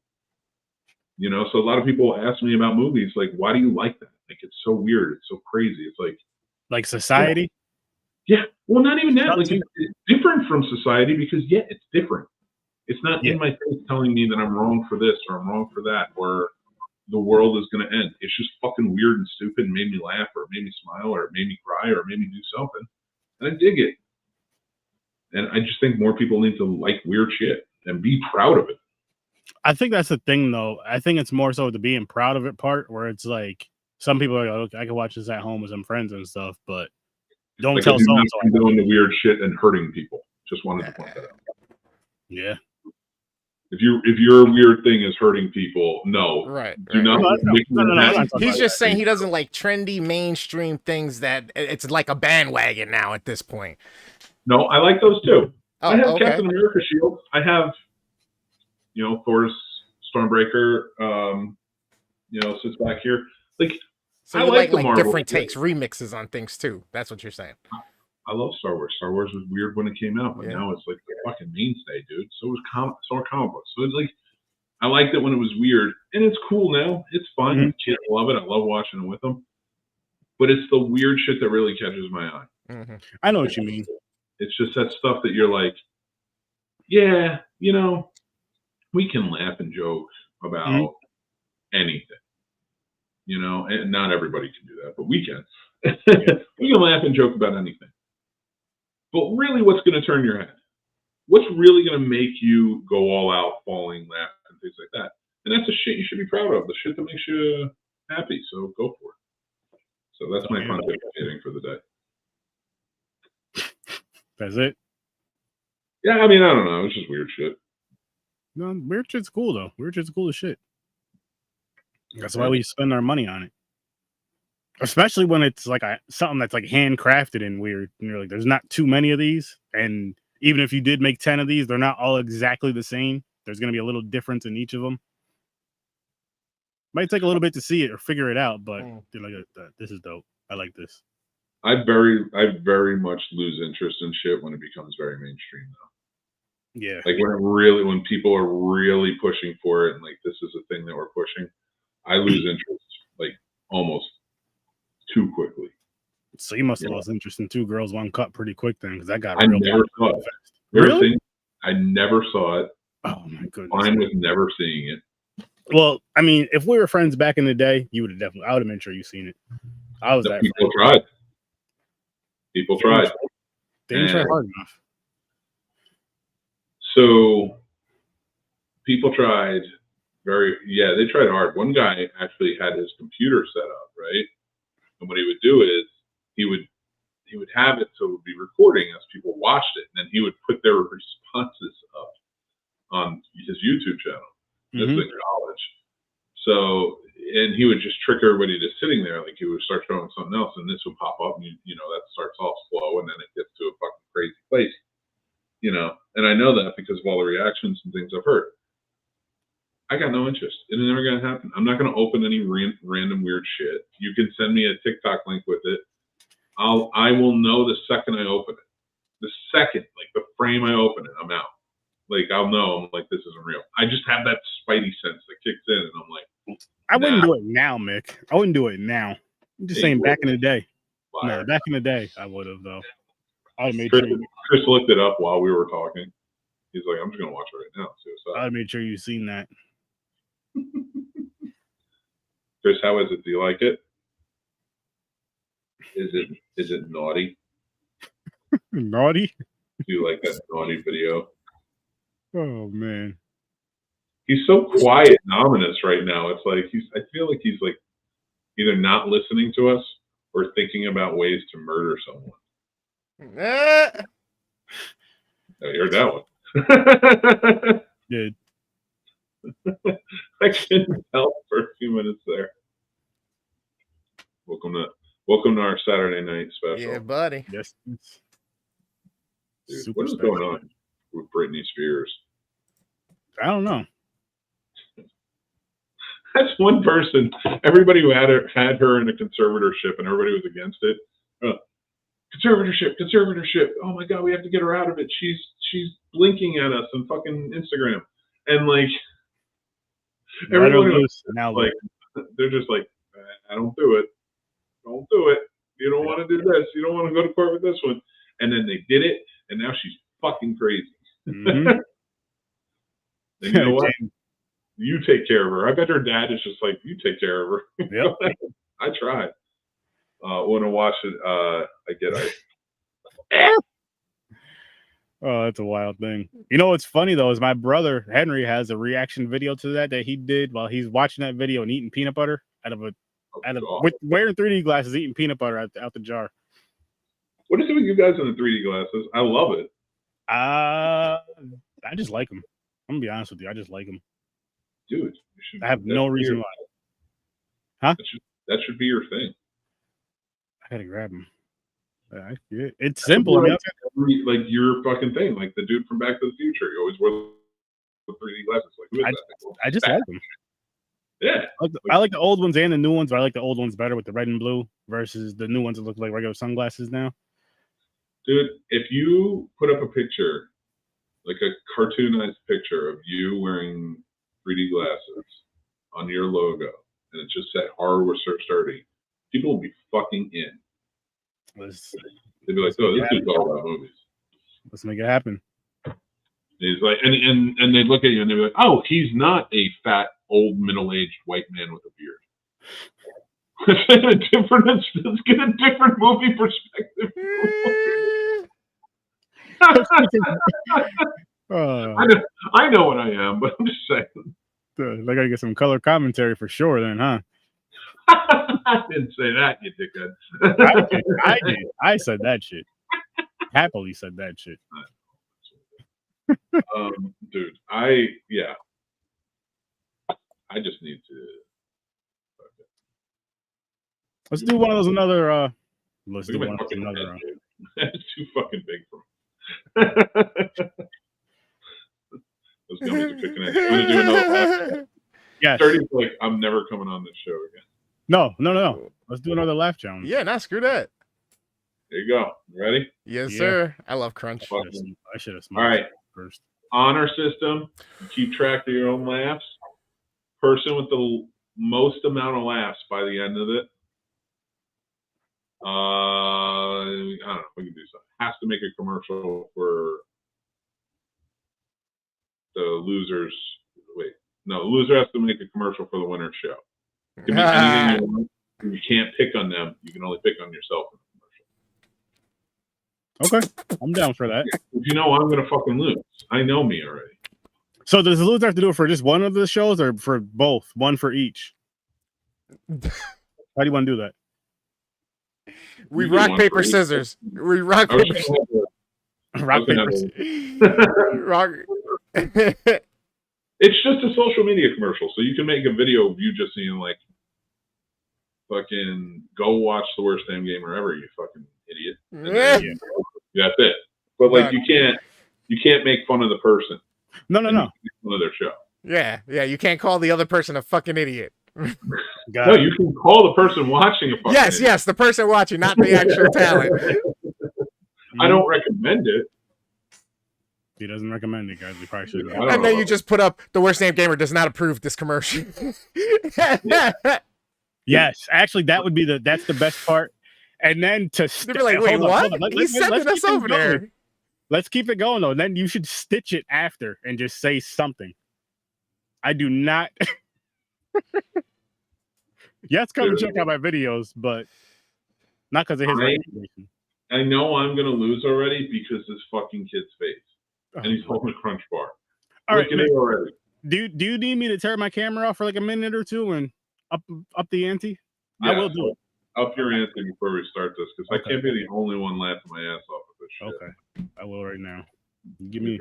You know, so a lot of people ask me about movies, like, why do you like that? Like, it's so weird, it's so crazy. It's like Society. Yeah, well, not even that. Like, it's different from Society because it's different. It's not in my face telling me that I'm wrong for this or I'm wrong for that or the world is going to end. It's just fucking weird and stupid and made me laugh or it made me smile or it made me cry or it made me do something. And I dig it. And I just think more people need to like weird shit and be proud of it. I think that's the thing, though. I think it's more so the being proud of it part where it's like some people are like, okay, I can watch this at home with some friends and stuff, but don't tell someone. I'm doing the weird shit and hurting people. Just wanted to point that out. Yeah. If your weird thing is hurting people, no. Right. Do not. No. He's just saying he doesn't like trendy mainstream things that it's like a bandwagon now at this point. No, I like those too. Oh, I have Captain America shield. I have, Thor's Stormbreaker. Sits back here. Like, so you like different takes, remixes on things too. That's what you're saying. I love Star Wars. Star Wars was weird when it came out, but now it's like the fucking mainstay, dude. So are comic books. So it's like, I liked it when it was weird, and it's cool now. It's fun. Mm-hmm. Kids love it. I love watching it with them. But it's the weird shit that really catches my eye. Mm-hmm. I know what you mean. It's just that stuff that you're like, yeah, we can laugh and joke about anything. And not everybody can do that, but we can. We can laugh and joke about anything. But really, what's going to turn your head? What's really going to make you go all out, falling, laughing, and things like that? And that's the shit you should be proud of, the shit that makes you happy. So go for it. So that's my pontificating for the day. That's it? Yeah, I mean, I don't know. It's just weird shit. No, weird shit's cool, though. Weird shit's cool as shit. That's why we spend our money on it. Especially when it's like something that's like handcrafted and weird. And you're like, there's not too many of these. And even if you did make 10 of these, they're not all exactly the same. There's going to be a little difference in each of them. Might take a little bit to see it or figure it out, but you're like, this is dope. I like this. I very much lose interest in shit when it becomes very mainstream, though. Yeah. Like when people are really pushing for it and like, this is a thing that we're pushing, I lose interest like almost too quickly. So you must have lost interest in Two Girls, One Cup pretty quick then, because that got I real never saw it. Really? I never saw it. Oh my goodness. Fine with never seeing it. Well, I mean, if we were friends back in the day, you would have definitely. I would have been sure you've seen it. I was that. People tried. People tried. They didn't try hard enough. So people tried. They tried hard. One guy actually had his computer set up, right? And what he would do is he would have it so it would be recording as people watched it, and then he would put their responses up on his YouTube channel. This is in college. So, and he would just trick everybody to sitting there, like he would start showing something else, and this would pop up, and that starts off slow, and then it gets to a fucking crazy place, And I know that because of all the reactions and things I've heard. I got no interest. It's never going to happen. I'm not going to open any random weird shit. You can send me a TikTok link with it. I will know the second I open it. The second, like the frame I open it, I'm out. Like I'll know. I'm like, this isn't real. I just have that spidey sense that kicks in, and I'm like, I wouldn't do it now, Mick. I wouldn't do it now. I'm just saying, back in the day. No, back in the day, I would have though. I'd made sure. Chris looked it up while we were talking. He's like, I'm just gonna watch it right now. See what's up. I'd made sure you've seen that. Chris, how is it? Do you like it? Is it naughty? Naughty? Do you like that naughty video? Oh man. He's so quiet and ominous right now. It's like I feel like he's like either not listening to us or thinking about ways to murder someone. I heard that one. Dude. I couldn't help for a few minutes there. Welcome to our Saturday night special. Yeah, buddy. Yes. Dude, what is going on with Britney Spears? I don't know. That's one person. Everybody who had her in a conservatorship, and everybody was against it. conservatorship. Oh my god, we have to get her out of it. She's blinking at us on fucking Instagram, and like everyone else, like they're just like, I don't do it. Don't do it. You don't want to do this. You don't want to go to court with this one. And then they did it, and now she's fucking crazy. Mm-hmm. And you know what? You take care of her. I bet her dad is just like, you take care of her. Yep. I tried. When I watch it, I get it. Oh, that's a wild thing. You know what's funny though is my brother Henry has a reaction video to that he did while he's watching that video and eating peanut butter with wearing 3D glasses, eating peanut butter out the jar. What is it with you guys in the 3D glasses? I love it. I just like them. I'm gonna be honest with you. I just like them. Dude, I have no reason why. Huh? That should be your thing. I gotta grab them. It's simple. Like your fucking thing, like the dude from Back to the Future. You always wear the 3D glasses. Like, who is that? I just like them. Yeah, I like the old ones and the new ones, but I like the old ones better with the red and blue versus the new ones that look like regular sunglasses now. Dude, if you put up a picture, like a cartoonized picture of you wearing 3D glasses on your logo, and it just said horror research 30, people will be fucking in. They'd be like, "Oh, this dude's all about movies. Let's make it happen." He's like, and they look at you and they're like, "Oh, he's not a fat, old, middle-aged white man with a beard." Let's get a different movie perspective. I know what I am, but I'm just saying. I gotta get some color commentary for sure, then, huh? I didn't say that, you dickhead. I did. I said that shit. Happily said that shit. Dude, I just need to. Let's do one of those another. Let's do one of those another. That's too fucking big for me. Those gummies are kicking in. I'm gonna do another. Yeah. 30's like, I'm never coming on this show again. No. Let's do another laugh challenge. Yeah, nah, screw that. There you go. You ready? Yes, sir. I love crunch. I should have smoked. All right. First. Honor system. Keep track of your own laughs. Person with the most amount of laughs by the end of it. I don't know. We can do something. Has to make a commercial for the losers. Wait, no. The loser has to make a commercial for the winner's show. It can be anything you want. You can't pick on them. You can only pick on yourself in the commercial. Okay, I'm down for that. You know I'm gonna fucking lose. I know me already. So does the loser have to do it for just one of the shows or for both? One for each? How do you want to do that? We rock, paper, scissors. We rock, paper, scissors. Rock, paper, scissors. Rock. It's just a social media commercial, so you can make a video of you just seeing like, fucking go watch the worst damn gamer ever, you fucking idiot. That's it. But like, you can't make fun of the person. No. Make fun of their show. Yeah. You can't call the other person a fucking idiot. No, you can call the person watching a fucking idiot. Yes, the person watching, not the actual talent. I don't recommend it. He doesn't recommend it, guys. We probably should. And then you just put up the worst damn gamer does not approve this commercial. Yes, actually, that's the best part. And then to be like, wait, what? He's sending us over there. Let's keep it going though. And then you should stitch it after and just say something. I do not. Yes, come and check out my videos, but not because of his reputation. I know I'm gonna lose already because this fucking kid's face, and he's holding a crunch bar. All right, Look at it already. Do you need me to turn my camera off for like a minute or two and up the ante? Yeah, I will do it. Up your ante before we start this, because I can't be the only one laughing my ass off of this shit. Okay, I will right now. Give me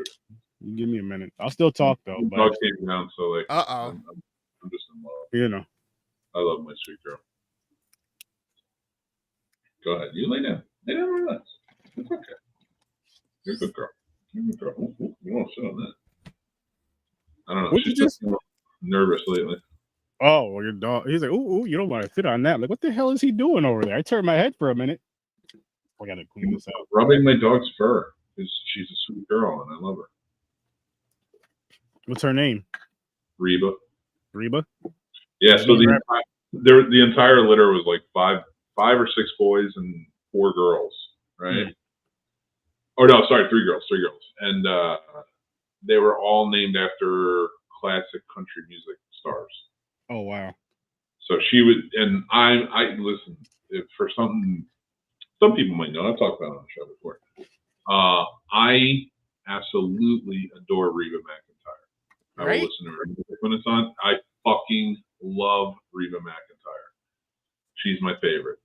a minute. I'll still talk though. But dog came down, so like, I'm just in love. You know, I love my sweet girl. Go ahead, you lay down. Lay down, relax. It's okay. You're a good girl. You're a good girl. Ooh, you won't sit on that. I don't know. She's just nervous lately. Oh, well, your dog. He's like, ooh, you don't want to sit on that. Like, what the hell is he doing over there? I turned my head for a minute. I gotta clean this out. Rubbing my dog's fur because she's a sweet girl and I love her. What's her name? Reba. Reba? Yeah, so the entire litter was like five or six boys and 4 girls, right? Or no, sorry, 3 girls. And they were all named after classic country music stars. Oh wow. So she would, and I listen, if for something, some people might know, I've talked about it on the show before. I absolutely adore Reba McEntire. I will listen to her music when it's on. I fucking love Reba McEntire. She's my favorite.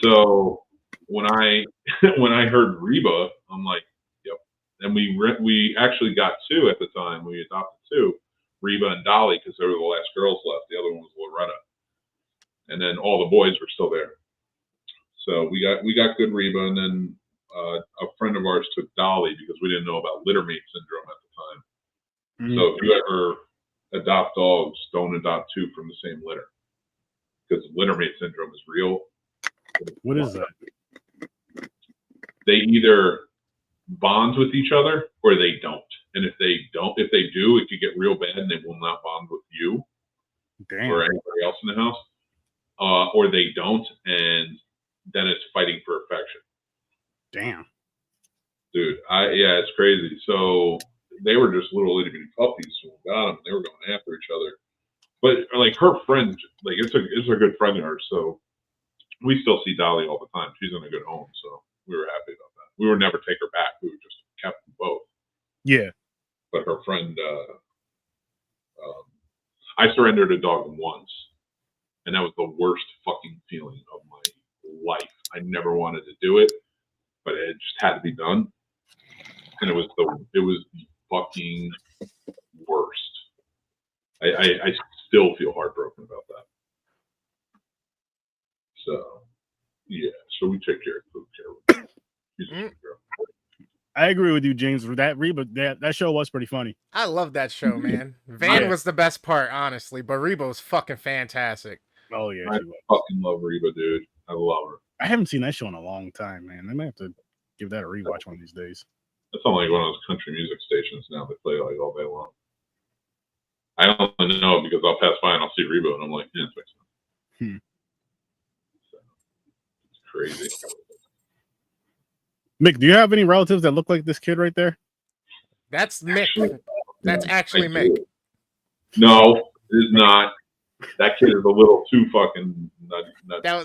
So when I heard Reba, I'm like, yep. And we actually got 2 at the time. We adopted 2, Reba and Dolly, because they were the last girls left. The other one was Loretta. And then all the boys were still there. So we got good Reba, and then a friend of ours took Dolly because we didn't know about littermate syndrome at the time. So if you ever adopt dogs, don't adopt 2 from the same litter, because littermate syndrome is real. What is that? They either bond with each other or they don't. And if they do, it could get real bad and they will not bond with you or anybody else in the house. Or they don't, and then it's fighting for affection. Damn. Dude, yeah, it's crazy. So they were just little itty bitty puppies when we got them. They were going after each other. But like her friend, like it's a good friend of hers, so we still see Dolly all the time. She's in a good home, so we were happy about that. We would never take her back. We would just kept them both. Yeah. But her friend, I surrendered a dog once, and that was the worst fucking feeling of my life. I never wanted to do it, but it just had to be done, and it was the fucking worst. I still feel heartbroken about that. So, yeah. So we take care of her. She's a good girl. I agree with you, James. That Reba, that show was pretty funny. I love that show, man. Van was the best part, honestly, but Reba was fucking fantastic. Oh yeah, I fucking love Reba, dude. I love her. I haven't seen that show in a long time, man. I might have to give that a rewatch one of these days. It's on like one of those country music stations now. They play like all day long. I only know because I'll pass by and I'll see Reba and I'm like, yeah, it's makes sense. So, it's crazy. Mick, do you have any relatives that look like this kid right there? That's Mick. That's actually Mick. No, it is not. That kid is a little too fucking nutty.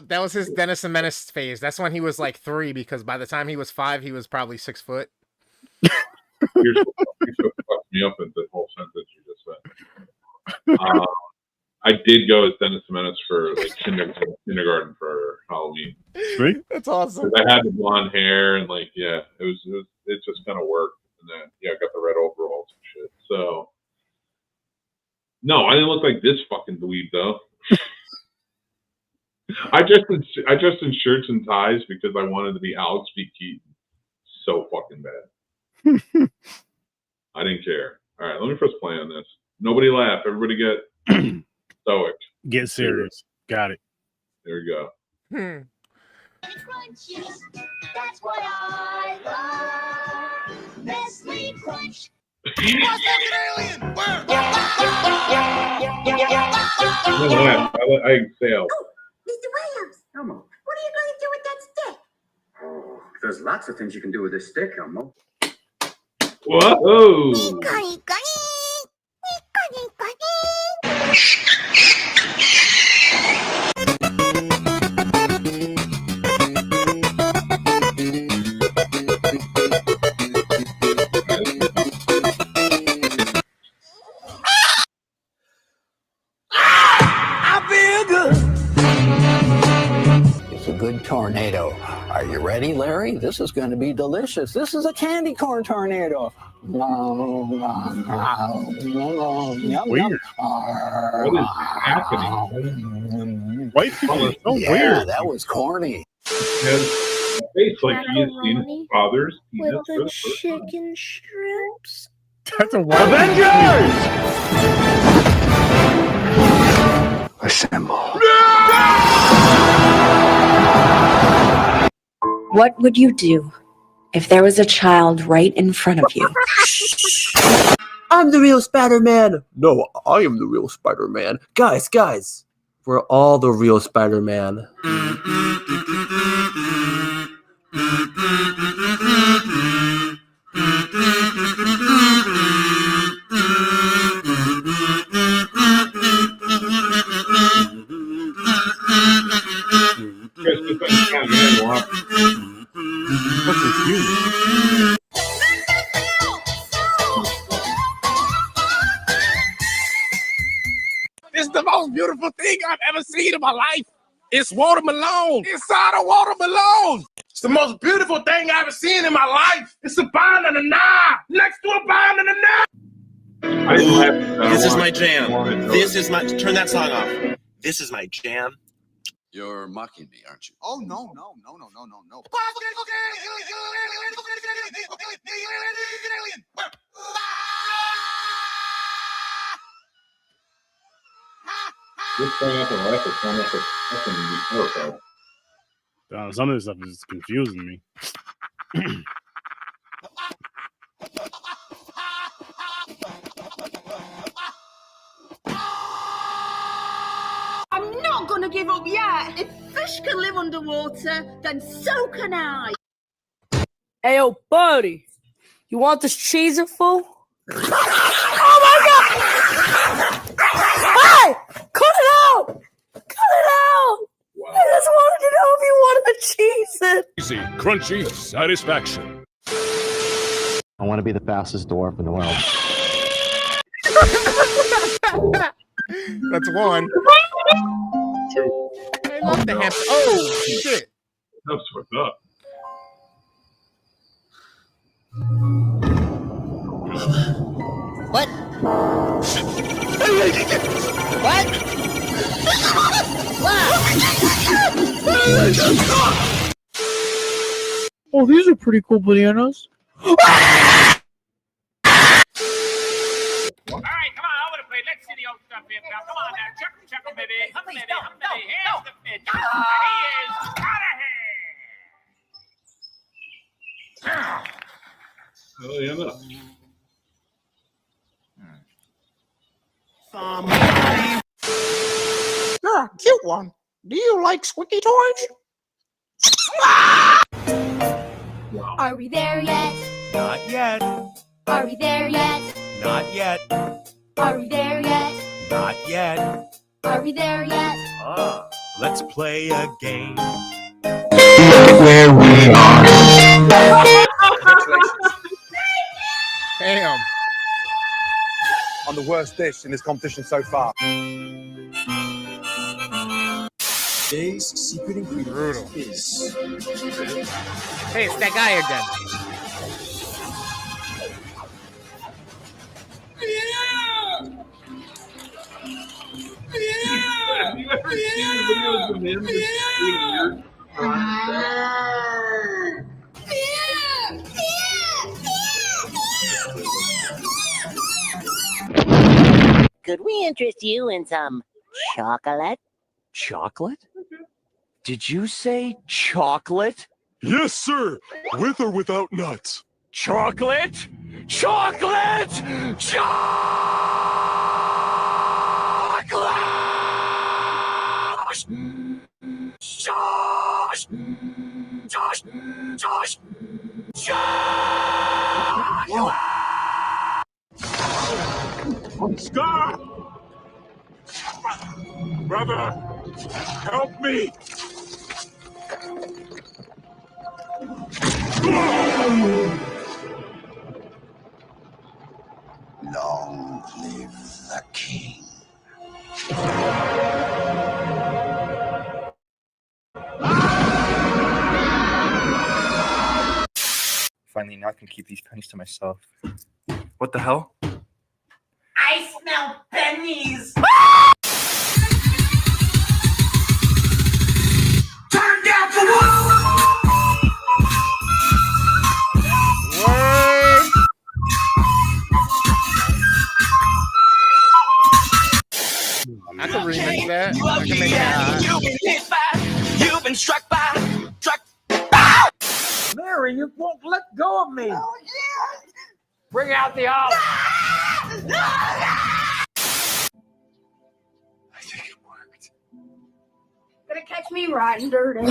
That was his Dennis the Menace phase. That's when he was like 3, because by the time he was 5, he was probably 6 foot. Here's what fucked me up in the whole sentence you just said. I did go as Dennis the Menace for like kindergarten for Halloween. Right? That's awesome. I had the blonde hair and like, yeah, it just kind of worked. And then I got the red overalls and shit. So no, I didn't look like this fucking dweeb though. I dressed in shirts and ties because I wanted to be Alex B. Keaton. So fucking bad. I didn't care. All right, let me press play on this. Nobody laugh. Everybody get stoic. Get serious. Got it. There we go. Crunches, that's what I love. Nestle Crunch. Don't laugh. I exhale. Mr. Williams. Elmo, what are you going to do with that stick? Oh, there's lots of things you can do with this stick, Elmo. Whoa! It's a good tornado. Are you ready, Larry? This is going to be delicious. This is a candy corn tornado. Weird. What is happening? White people are so weird. That was corny. His face like he has seen his father's with penis for the the first time. chicken strips. That's a wild Assemble. What would you do if there was a child right in front of you? I'm the real Spider-Man. No, I am the real Spider-Man. Guys, we're all the real Spider-Man. This is the most beautiful thing I've ever seen in my life. It's watermelon inside a watermelon. It's the most beautiful thing I've ever seen in my life. It's a banana next to a banana. This is my jam. This is my. Turn that song off. This is my jam. You're mocking me, aren't you? Oh, no. Some of this stuff is confusing me. I'm not gonna give up yet. If fish can live underwater, then so can I. Hey, yo, buddy, you want this cheeser, fool? Oh my God! Hey, cut it out! Cut it out! Wow. I just wanted to know if you wanted to cheese it. Easy, crunchy satisfaction. I want to be the fastest dwarf in the world. That's one. Two. I love the hamster. Oh, shit. That's fucked up. What? Oh, these are pretty cool bananas. All right, come on, over the plate. Let's see the old stuff here, pal. Come on now, chuck him, baby. Hum, baby. Here's the fish. And he is out of here. Oh, yeah, no. You're a cute one. Do you like squeaky toys? Are we there yet? Not yet. Are we there yet? Not yet. Are we there yet? Not yet. Are we there yet? Let's play a game. Where we are. Damn. I'm the worst dish in this competition so far. Today's secret ingredient is... Hey, it's that guy again. Could we interest you in some chocolate? Chocolate? Did you say chocolate? Yes, sir. With or without nuts. Chocolate? Chocolate! Scar! Brother, help me! Long live the king. Finally, now I can keep these pennies to myself. What the hell? I smell pennies. Turn down for what? I can remix that. I can make that. You've been hit by, you've been struck by. me. Bring out the owl. Gonna catch me riding dirty.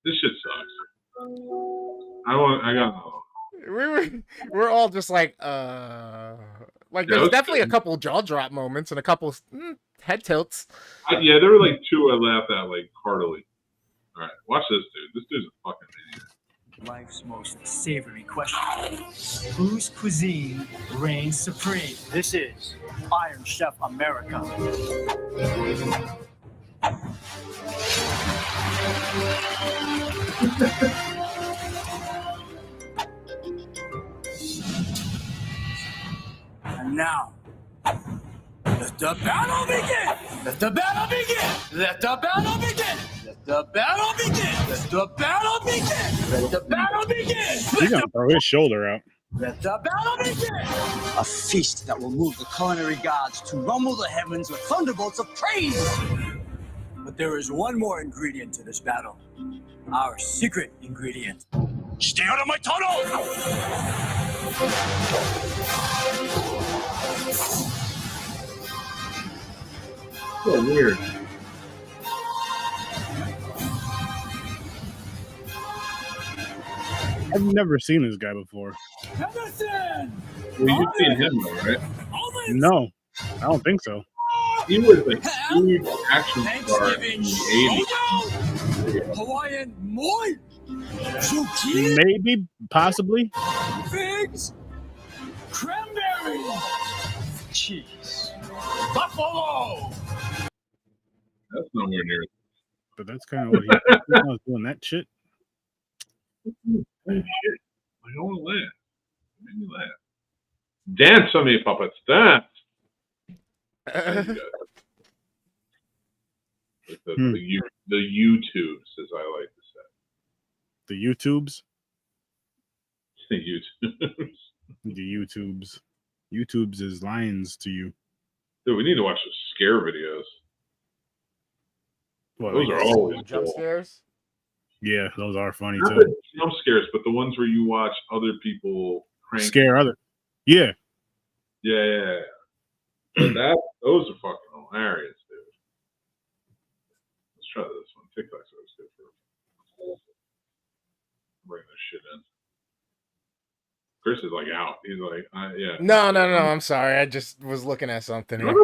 This shit sucks. I got no. We're all just like there's definitely a couple jaw drop moments and a couple head tilts. Yeah, there were like two I laughed at like heartily. All right, watch this dude. This dude's a fucking idiot. Life's most savory question. Whose cuisine reigns supreme? This is Iron Chef America. And now, let the battle begin! Let the battle begin! Let the battle begin! Let the battle begin! Let the battle begin! Let the battle begin! He's gonna throw his shoulder out. Let the battle begin! A feast that will move the culinary gods to rumble the heavens with thunderbolts of praise! But there is one more ingredient to this battle. Our secret ingredient. Stay out of my tunnel! So weird. I've never seen this guy before. Well, you've seen him though, right? No, I don't think so. He was a huge action star in the 80s. Hawaiian moi! Zucchini! Maybe, possibly. Figs! Cranberry! Cheese! Buffalo! That's nowhere near it. But that's kind of what he was doing. That shit. Shit. I don't want to laugh. Make me laugh. Dance on me, puppets. Dance. The YouTubes, as I like to say. The YouTubes? The YouTubes. The YouTubes. YouTubes is lines to you. Dude, we need to watch the scare videos. Well, those are always jump cool. scares. Yeah, those are funny Not too. the jump scares, but the ones where you watch other people prank. Scare other. Yeah. Yeah. But those are fucking hilarious, dude. Let's try this one. TikTok's always good for bring this shit in. Chris is like out. He's like, yeah. No. I'm sorry. I just was looking at something here.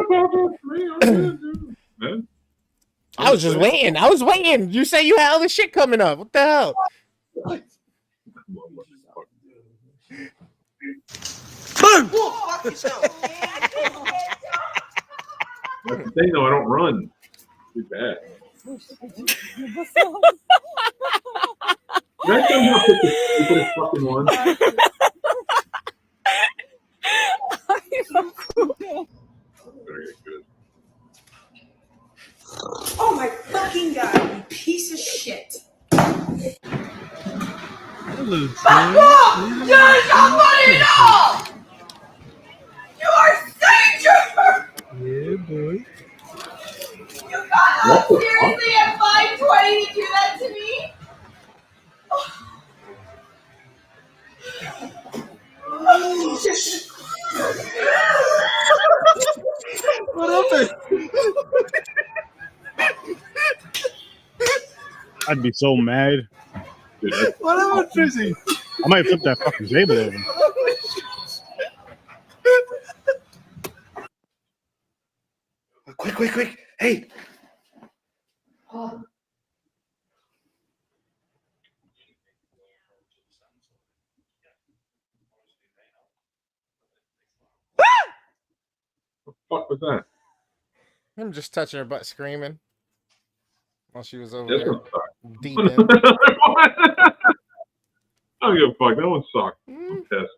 I was just waiting. You say you had all this shit coming up. What the hell? Boom! That's the thing, though. I don't run. Too bad. Next time I'll pick the stupidest fucking one. Very good. Oh my fucking god, you piece of shit. Hello, Fuck off! You're not funny at all! You are stranger! Yeah, boy. You got us seriously at 5:20 to do that to me? What happened? I'd be so mad. What happened, Fizzy? I might flip that fucking table over. Quick. Hey. What the fuck was that? I'm just touching her butt, screaming while she was over This there one sucked. deep in. I don't give a fuck. That one sucked. I'm pissed.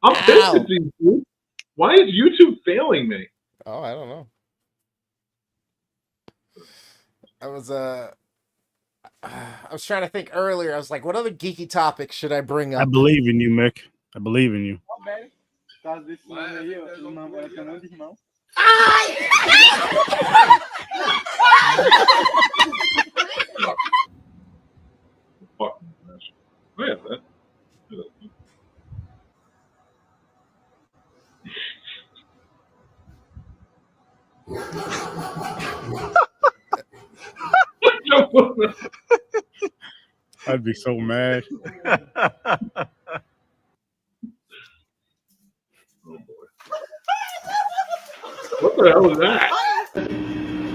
I'm pissed at these, dude. Why is YouTube failing me? Oh, I don't know. I was trying to think earlier. I was like, what other geeky topics should I bring up? I believe in you, Mick. I believe in you. Oh yeah, that. I'd be so mad. What the hell is that?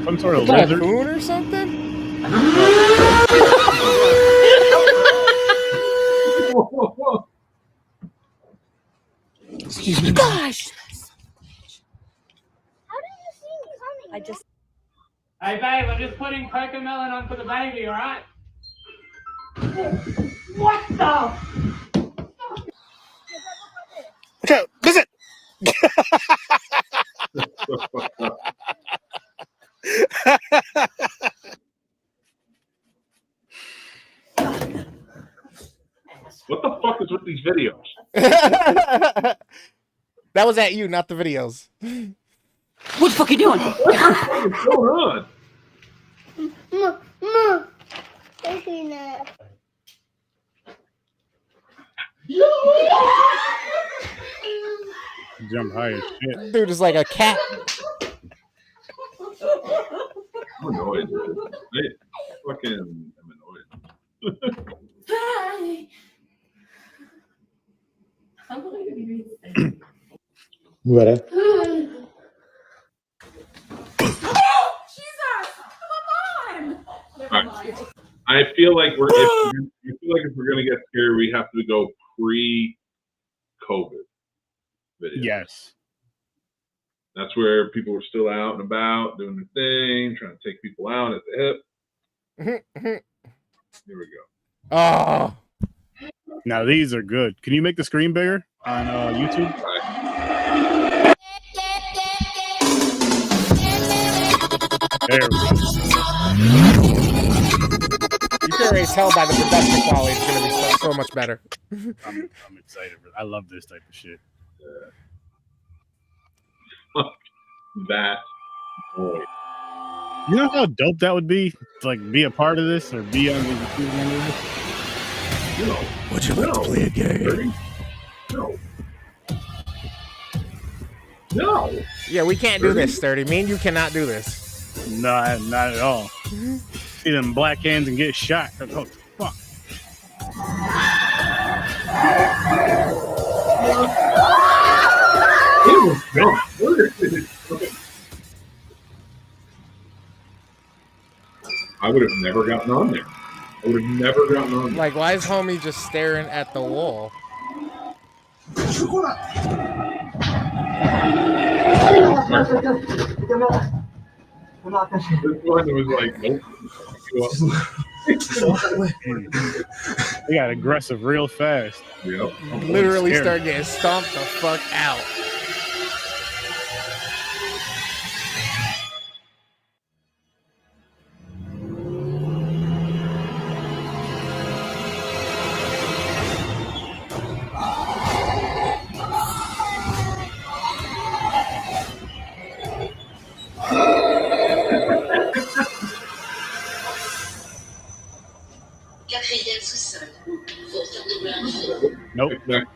Some sort of Is that a lizard. coon or something? Excuse me. Gosh. I just. Hey, babe, I'm just putting cocomelon on for the baby, all right? What the? Watch out. Listen. What the fuck is with these videos? That was at you, not the videos. What the fuck you doing? What the fuck is going on? Jump high as shit. Dude is like a cat. I'm annoyed. I fucking am annoyed. Ready? Right. I feel like if we're gonna get scared, we have to go pre-COVID video. Yes. That's where people were still out and about doing their thing, trying to take people out at the hip. Here we go. Oh. Now these are good. Can you make the screen bigger on YouTube? There we go. You can already tell by the production quality it's going to be so much better. I'm excited. I love this type of shit. Fuck that boy. You know how dope that would be to like be a part of this or be on the YouTube end of this? No. Would you like to play a game? No. No. Yeah, we can't do this, Sturdy. Me and you cannot do this. No, not at all. See them black hands and get shot. Oh, fuck. I would have never gotten on there. I would have never gotten on there. Like, why is homie just staring at the wall? This one was like, nope. They got aggressive real fast. Yep. Literally start getting stomped the fuck out. Nope. Nope.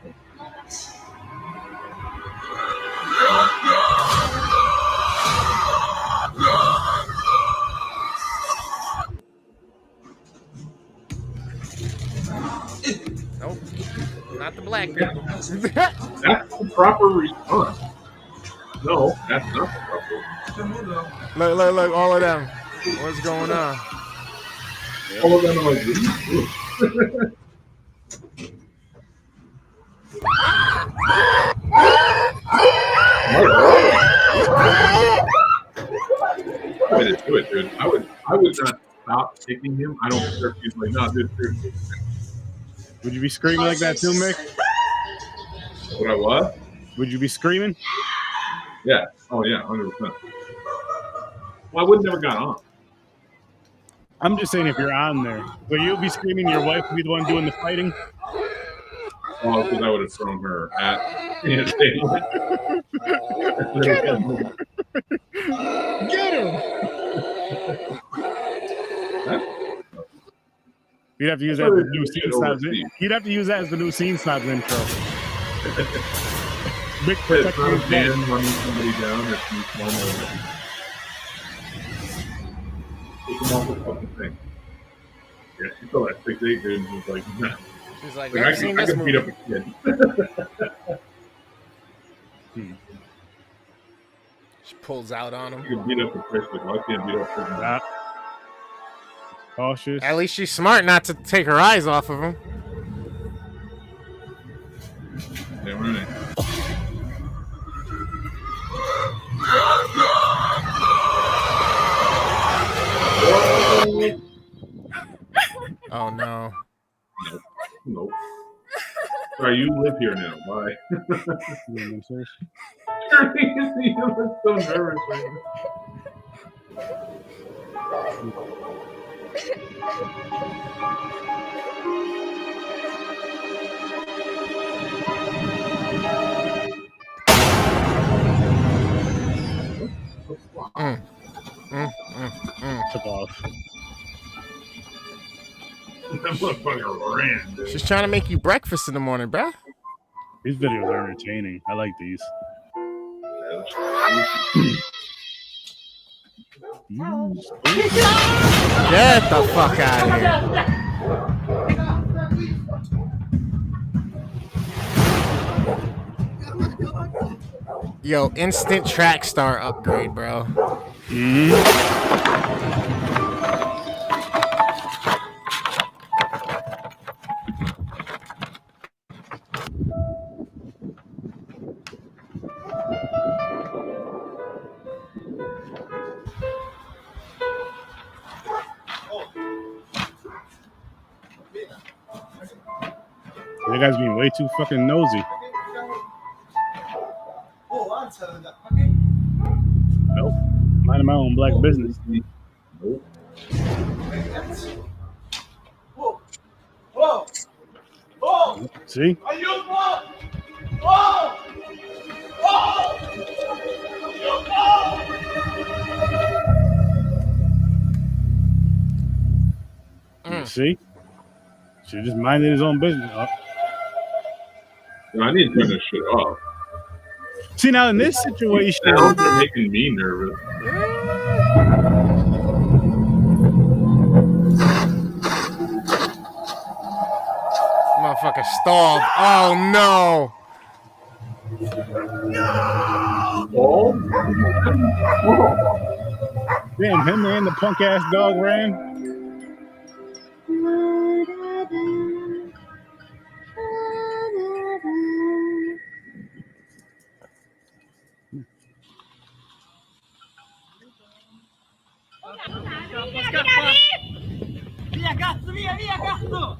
Not the black people. That's the proper response. No, that's not the proper response. Look, all of them. What's going on? All of them are like, I didn't do it, dude. I would not stop kicking him. I don't care if he's like, no, dude. Would you be screaming like that too, Mick? Would I what? Would you be screaming? Yeah. Oh yeah, 100%. Well, I would never got on. I'm just saying if you're on there. Will you be screaming? Your wife would be the one doing the fighting? Well, because I would have thrown her at the table. Get him! Get him! You'd have to use that as the new scene snobs. You'd have to use that as the new scene snobs intro. Mick protecting his man running somebody down. That's me one over. Take him off the fucking thing. Yeah, she saw that 6'8" dude and was like, nah. She's like, I can beat up a kid. She pulls out on him. You can beat up a fish, but I can't beat up a fish. Cautious. At least she's smart not to take her eyes off of him. Damn right. Oh no. Nope. Sorry, you live here now. Bye. You look so nervous right now. Took off. That motherfucker ran, dude. She's trying to make you breakfast in the morning, bruh. These videos are entertaining. I like these. Get the fuck out of here. Yo, instant track star upgrade, bro. You guys being way too fucking nosy. Nope. Minding my own black business. Nope. Whoa! See? Are you whoa! Whoa! Whoa! See? Should just minded his own business. I need to turn this shit off. See, now in this situation, Sounds are making me nervous. Motherfucker stalled. Oh no. Damn, him and the punk ass dog ran.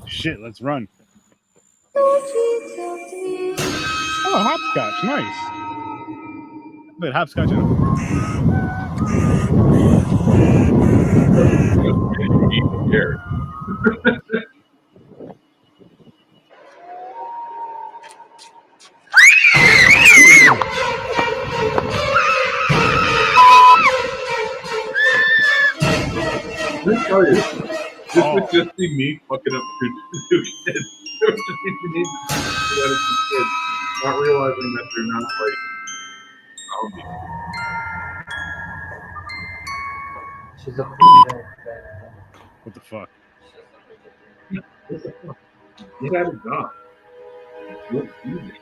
Shit, let's run. Oh, hopscotch, nice. Look, hopscotch. Here. Let me tell you, this would just be me fucking up two kids. It would just be me kids, not realizing that they're not like What the fuck? What the fuck? Get out of God. Look easy.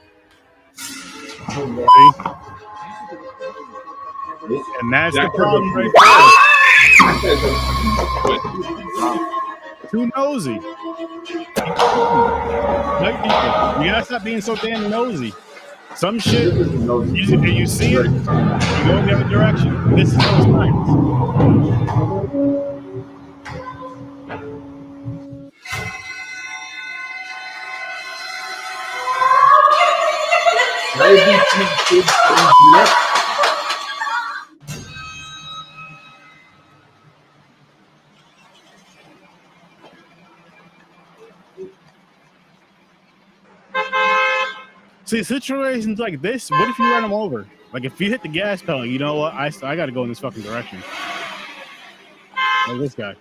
And that's the problem right there. Too nosy. You gotta stop being so damn nosy. Some shit, you see it, you go in the other direction. This is those times. See, situations like this, what if you run them over? Like, if you hit the gas pedal, you know what? I got to go in this fucking direction. Like this guy.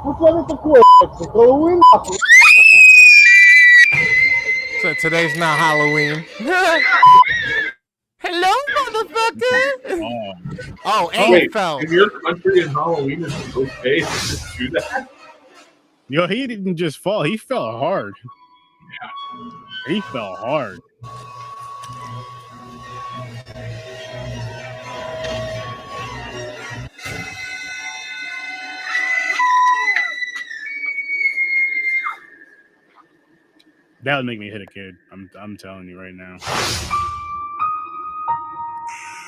What's up with the Halloween. So today's not Halloween. Hello, motherfucker. Oh, and Wait, fell. in your country, in Halloween, is it okay to just do that? Yo, he didn't just fall. He fell hard. Yeah. He fell hard. That would make me hit a kid. I'm telling you right now.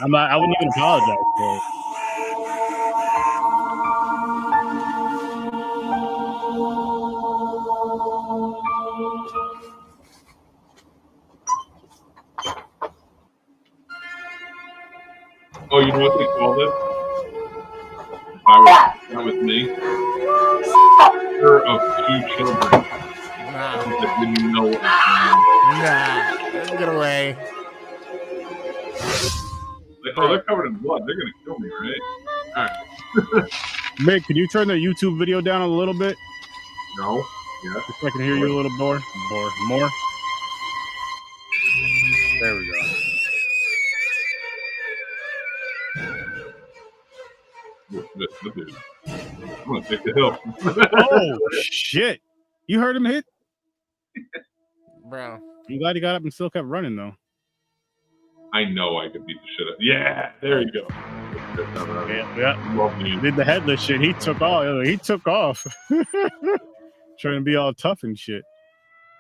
I wouldn't even apologize for it. Oh, you know what they call this? If that was me. Of 2 children. Nah. That didn't know what was Nah. Get away. like, oh, they're covered in blood. They're gonna kill me, right? All right. Mick, can you turn the YouTube video down a little bit? No. Yeah. Just so I can hear you a little more. More. There we go. Dude. I'm gonna take the hill. Oh shit! You heard him hit, bro. I'm glad he got up and still kept running though. I know I could beat the shit out. Yeah, there you go. Yeah. Love you. Did the headless shit. He took off. Trying to be all tough and shit.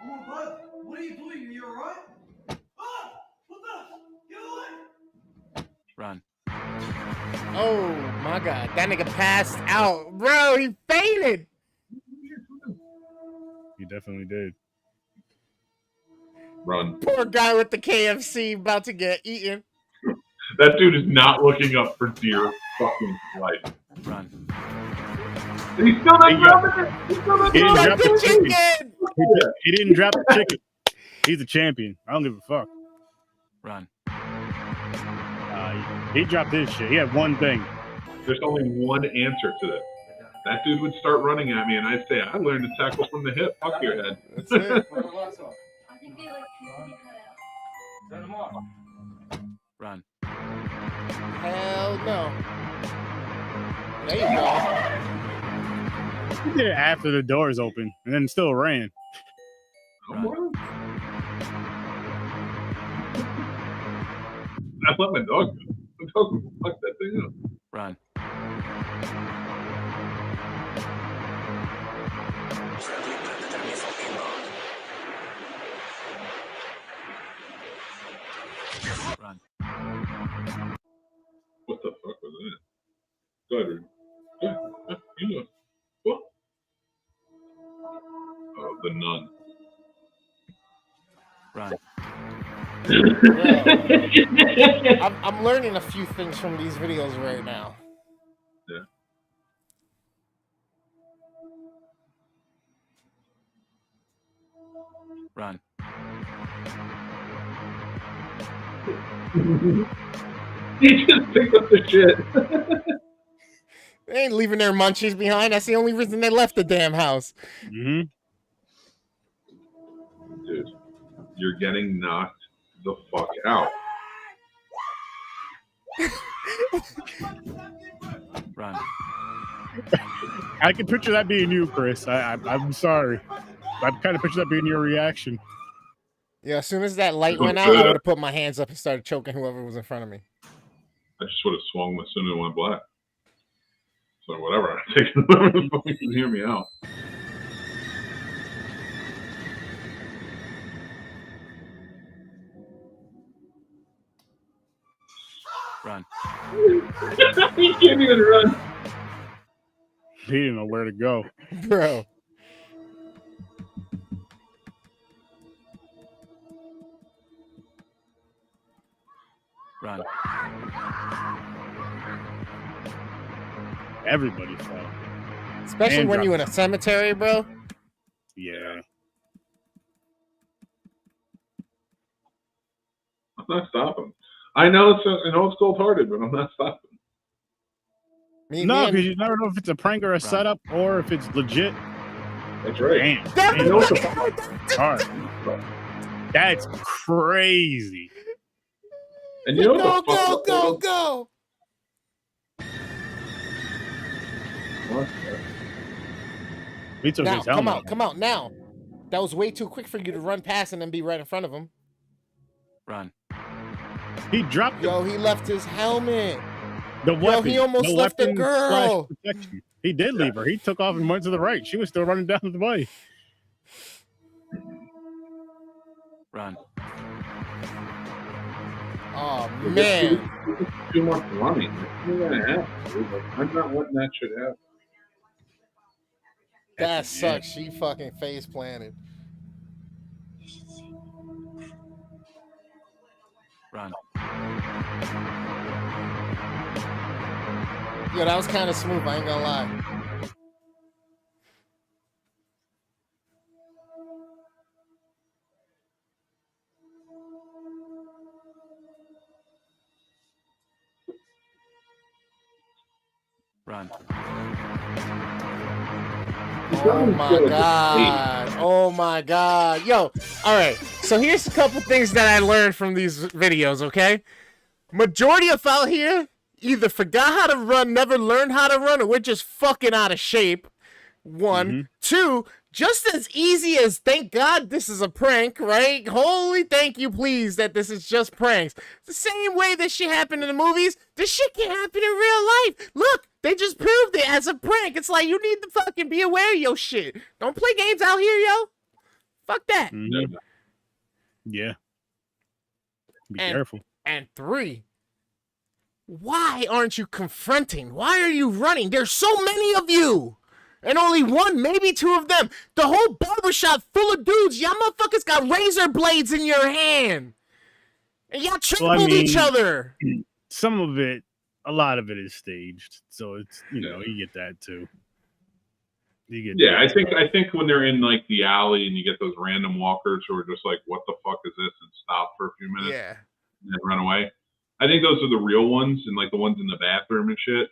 Oh, bud, what are you doing? Are you alright? Ah! What the? Get away! Run. Oh my god, that nigga passed out, bro. He fainted. He definitely did. Run. Poor guy with the KFC about to get eaten. That dude is not looking up for dear fucking life. Run. He still didn't drop it. He still didn't drop the chicken. He didn't drop the chicken. He's a champion. I don't give a fuck. Run. He dropped his shit. He had one thing. There's only one answer to this. That dude would start running at me, and I'd say, I learned to tackle from the hip. Fuck your head. That's it. Run. Hell no. There you go. He did it after the doors open, and then still ran. I let my dog go. My dog would fuck that thing up. Run. Run. What the fuck was that? Go ahead, Rudy. Yeah, you know. What? Oh, the nun. Run. I'm learning a few things from these videos right now. Yeah. Run. He just picked up the shit. They ain't leaving their munchies behind. That's the only reason they left the damn house. Mm-hmm. Dude, you're getting knocked the fuck out. Run. I can picture that being you, Chris. I'm sorry. I kind of picture that being your reaction. Yeah, as soon as that light went out, I would have put my hands up and started choking whoever was in front of me. I just would have swung as soon as it went black. So whatever. I'm taking whoever the fuck can hear me out. Run. He can't even run. He didn't know where to go. Bro. Run. Everybody fell. Especially And when you're in dropped. a cemetery, bro. Yeah. I'm not stopping. I know it's cold-hearted, but I'm not stopping. No, because you never know if it's a prank or a setup or if it's legit. That's right. Damn. You know what the All right. That's crazy. And you know Go, what the fuck? go, go, go. What? He took Now, his helmet off. come out now. That was way too quick for you to run past and then be right in front of him. Run. He dropped Yo, he left his helmet. the weapon. He almost no left the weapon girl. / protection. He did leave her. He took off and went to the right. She was still running down the way. Run. Oh man. Too much running. It's gonna happen, dude. Like, I'm not letting that shit happen. That sucks. She fucking face planted. Run. Yeah, that was kind of smooth. I ain't gonna lie. Run. Oh my god. Oh my god. Yo, all right. So here's a couple things that I learned from these videos, okay? Majority of out here either forgot how to run, never learned how to run, or we're just fucking out of shape. One. Two, just as easy as thank God this is a prank, right? Holy thank you, please, that this is just pranks. The same way this shit happened in the movies, this shit can happen in real life. Look, they just proved it as a prank. It's like, you need to fucking be aware of your shit. Don't play games out here, yo. Fuck that. Yeah. Be careful. And three, why aren't you confronting? Why are you running? There's so many of you. And only one, maybe two of them. The whole barbershop full of dudes. Y'all motherfuckers got razor blades in your hand. And y'all trampled each other. Some of it, a lot of it is staged. So it's, you get that too. I think when they're in like the alley and you get those random walkers who are just like, what the fuck is this? And stop for a few minutes. Yeah. And then run away. I think those are the real ones and like the ones in the bathroom and shit.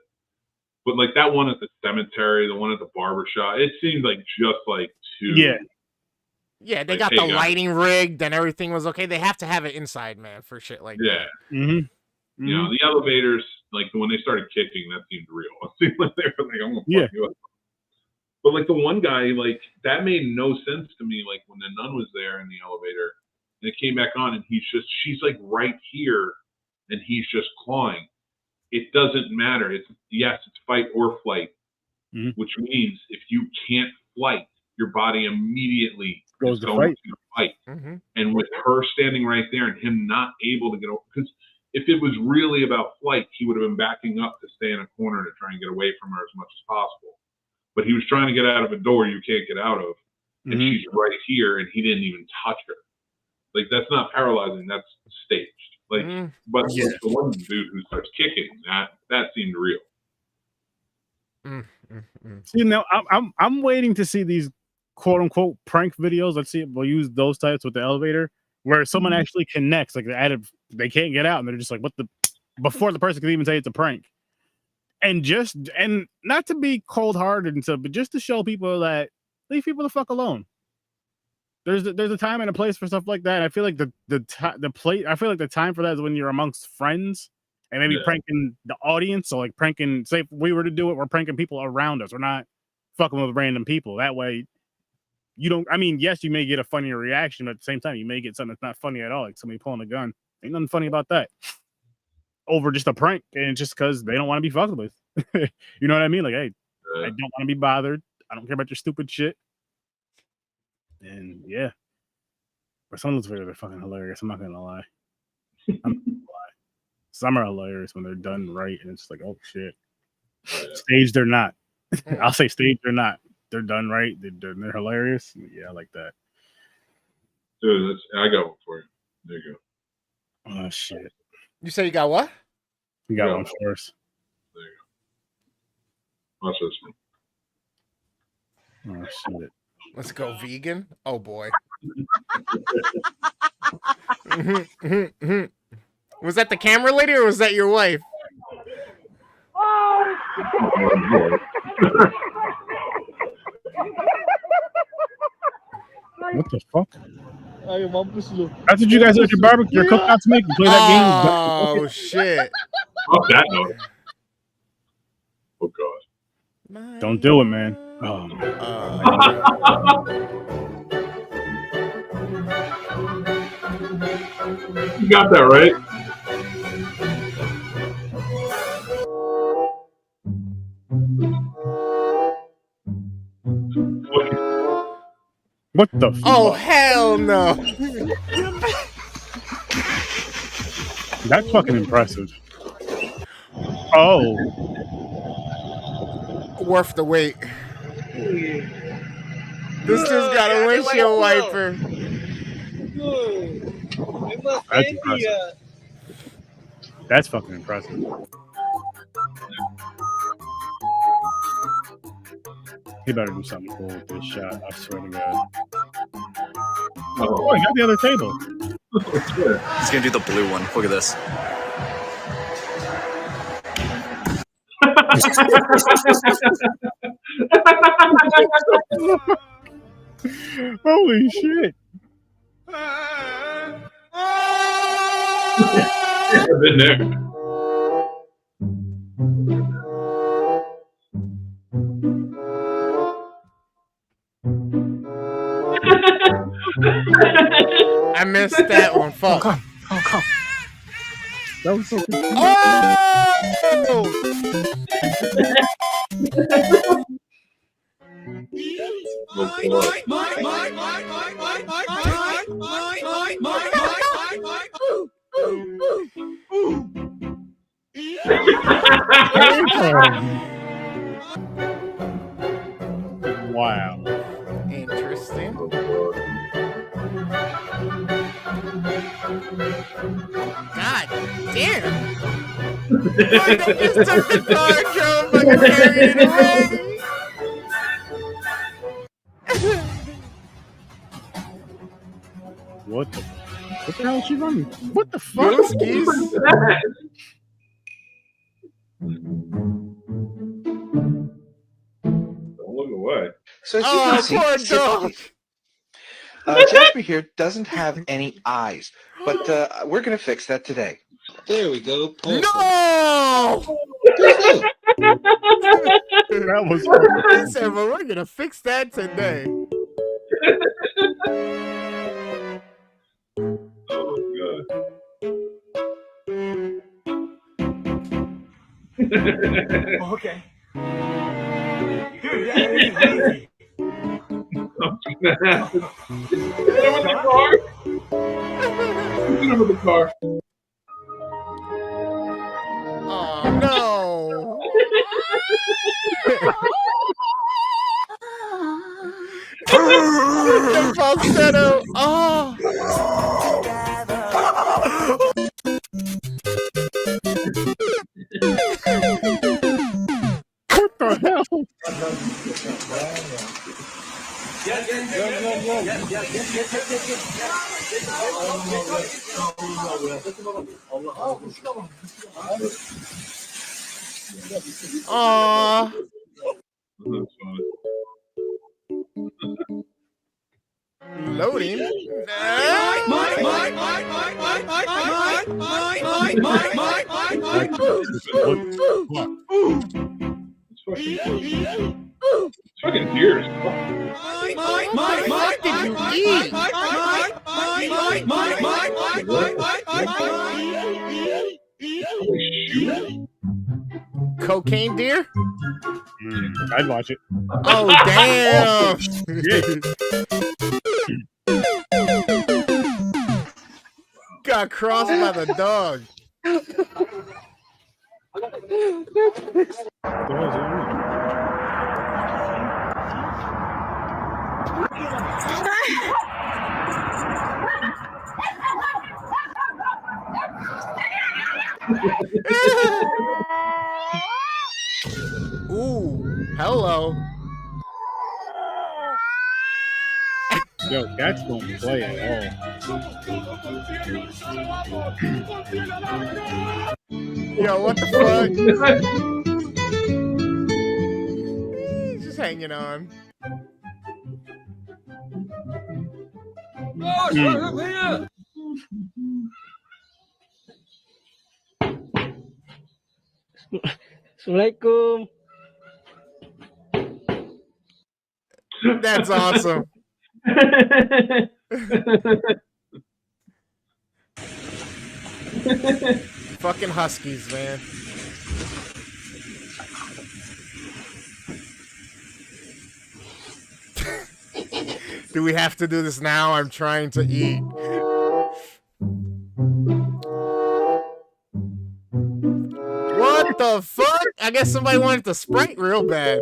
But like that one at the cemetery, the one at the barbershop, it seemed like just like two. Yeah, they got the lighting rigged and everything was okay. They have to have it inside, man, for shit like that. You know, the elevators, like when they started kicking, that seemed real. It seemed like they were like, I'm gonna fuck you up. But like the one guy, like that made no sense to me. Like when the nun was there in the elevator and it came back on and she's like right here and he's just clawing. It doesn't matter. It's fight or flight, which means if you can't flight, your body immediately goes to fight. And with her standing right there and him not able to get over, because if it was really about flight, he would have been backing up to stay in a corner to try and get away from her as much as possible. But he was trying to get out of a door you can't get out of, and she's right here, and he didn't even touch her. Like that's not paralyzing. That's staged. Like, but the one dude who starts kicking, that seemed real. See, now I'm waiting to see these quote unquote prank videos. Let's see, we'll use those types with the elevator where someone actually connects. Like they can't get out, and they're just like, "What the?" Before the person can even say it's a prank, and not to be cold hearted and stuff, but just to show people that leave people the fuck alone. There's a time and a place for stuff like that. I feel like I feel like the time for that is when you're amongst friends and maybe pranking the audience. So like pranking, say if we were to do it, we're pranking people around us. We're not fucking with random people. That way you don't, I mean, yes, you may get a funnier reaction, but at the same time, you may get something that's not funny at all. Like somebody pulling a gun. Ain't nothing funny about that. Over just a prank. And just because they don't want to be fucked with. You know what I mean? Like, hey, I don't want to be bothered. I don't care about your stupid shit. And yeah, but some of those videos are fucking hilarious. I'm not gonna lie. Some are hilarious when they're done right, and it's like, oh shit. Staged or not, I'll say staged or not. They're done right. They're hilarious. Yeah, I like that. Dude, I got one for you. There you go. Oh shit. You say you got what? You got one for us. There you go. Watch this one. Oh shit. Let's go vegan. Oh boy. Was that the camera lady or was that your wife? the fuck? That's what you guys at your barbecue, your cookouts make. You play that game. Oh shit! Fuck that noise. Oh god. Don't do it, man. Oh man. You got that right. What the fuck? Oh hell no! That's fucking impressive. Oh. Worth the wait. This dude's got a windshield wiper. That's impressive. That's fucking impressive. He better do something cool with this shot. I swear to God. Oh, he got the other table. He's gonna do the blue one. Look at this. Holy shit. I've been there. I missed that one. Fuck. Oh, come. That was so good. Wow. Interesting. God damn. Why they just took the car and drove and carried it away? What the hell is she running? What the fuck? Brewskis. Don't look away. So as you can see, poor dog. Jasper here doesn't have any eyes, but we're going to fix that today. There we go. Perfect. No! That was He said, well, we're gonna fix that today. Oh god. Okay. Dude, that is easy. Something's gonna happen. Hit him with the car. Hit him with the car. Oh no! The falsetto. Oh. What the hell? Aww. Loading. It's fucking tears. What did you eat? Cocaine deer? I'd watch it. Oh damn! Got crossed by the dog. Ooh, hello. Yo, cats don't play at all. Yo, what the fuck? He's just hanging on. Assalamualaikum. That's awesome. Fucking Huskies, man. Do we have to do this now? I'm trying to eat. What the fuck? I guess somebody wanted to Sprite real bad.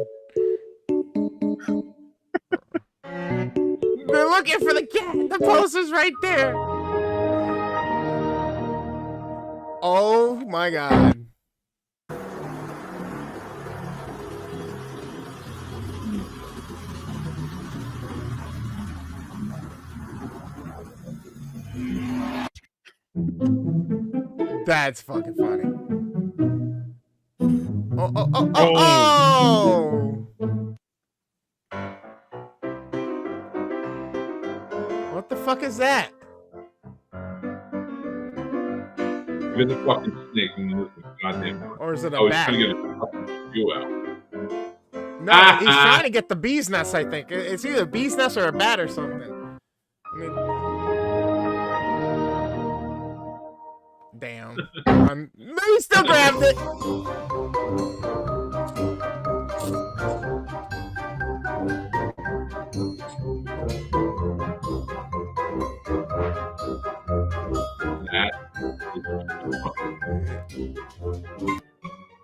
They're looking for the cat. The poster's right there. Oh my god. That's fucking funny. Oh! What the fuck is that? It's a fucking snake and this is goddamn. Or is it a he's bat? trying to get a fucking spew out. No, he's trying to get the bee's nest, I think. It's either a bee's nest or a bat or something. I mean... Damn. No, he still grabbed it!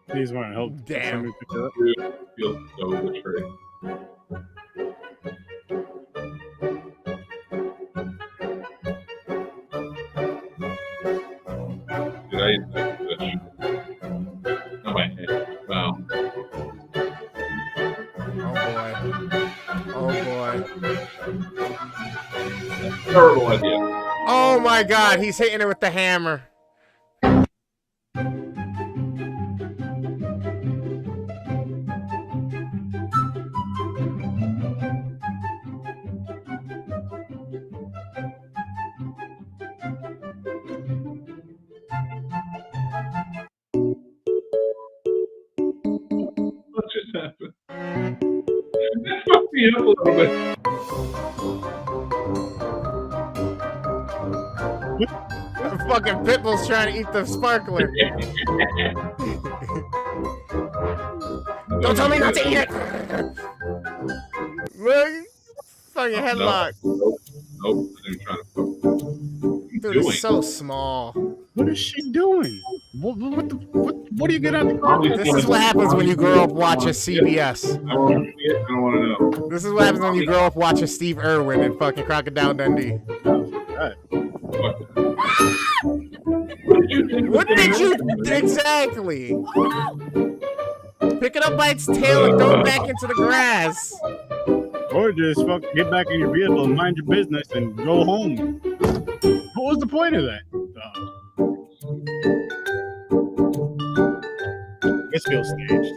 Please want to help. Damn. Dude, feels so betrayed. Did I eat that fish? Oh my head. Wow. Oh boy. Terrible idea. Oh my god, he's hitting it with the hammer. What just happened? That fucked me up a little bit. The fucking Pitbull's trying to eat the sparkler. Don't tell me not to eat it! Look! Fucking headlock. Nope. I'm trying to fuck. Dude, it's so small. What is she doing? What do you get out of the This is what happens when you grow up watching CBS. I want to see it. I don't want to know. This is what happens when you grow up watching Steve Irwin and fucking Crocodile Dundee. What did you exactly? Pick it up by its tail and throw it back into the grass. Or just get back in your vehicle and mind your business and go home. What was the point of that? This feels staged.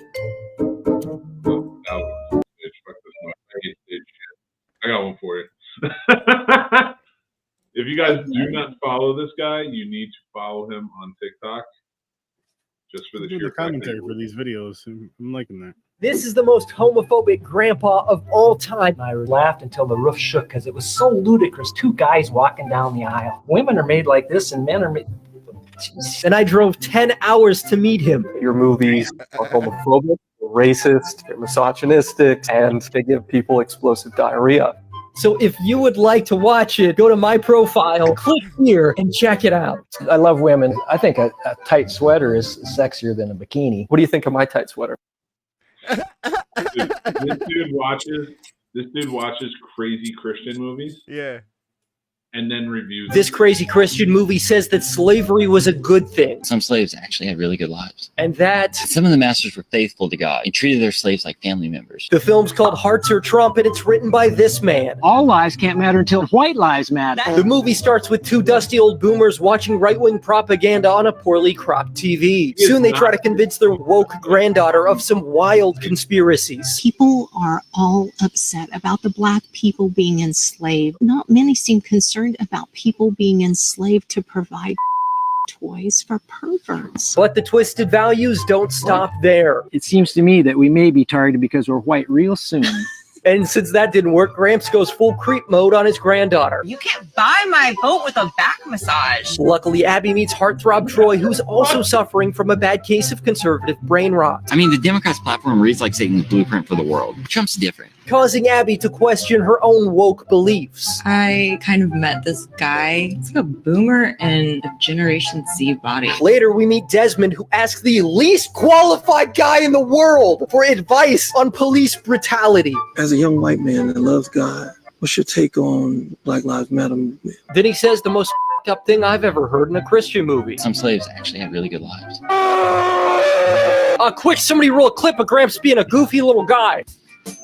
I got one for you. If you guys do not follow this guy, you need to follow him on TikTok. Just for the sheer commentary for these videos. I'm liking that. This is the most homophobic grandpa of all time. I laughed until the roof shook because it was so ludicrous. Two guys walking down the aisle. Women are made like this and men are made... And I drove 10 hours to meet him. Your movies are homophobic, racist, they're misogynistic, and they give people explosive diarrhea. So if you would like to watch it, go to my profile, click here, and check it out. I love women. I think a tight sweater is sexier than a bikini. What do you think of my tight sweater? Dude, this dude watches crazy Christian movies. Yeah. And then reviews This crazy Christian movie says that slavery was a good thing. Some slaves actually had really good lives. And that... Some of the masters were faithful to God and treated their slaves like family members. The film's called Hearts Are Trump, and it's written by this man. All lives can't matter until white lives matter. The movie starts with two dusty old boomers watching right-wing propaganda on a poorly cropped TV. Soon they try to convince their woke granddaughter of some wild conspiracies. People are all upset about the black people being enslaved. Not many seem concerned concerned about people being enslaved to provide toys for perverts. But the twisted values don't stop there. It seems to me that we may be targeted because we're white real soon. And since that didn't work, Gramps goes full creep mode on his granddaughter. You can't buy my vote with a back massage. Luckily, Abby meets heartthrob Troy, who's also suffering from a bad case of conservative brain rot. I mean, the Democrats' platform reads like Satan's bluepreint for the world. Trump's different. Causing Abby to question her own woke beliefs. I kind of met this guy. It's like a boomer in a Generation Z body. Later, we meet Desmond, who asks the least qualified guy in the world for advice on police brutality. As a young white man that loves God, what's your take on Black Lives Matter movement? Then he says the most up thing I've ever heard in a Christian movie. Some slaves actually have really good lives. Quick, somebody roll a clip of Gramps being a goofy little guy.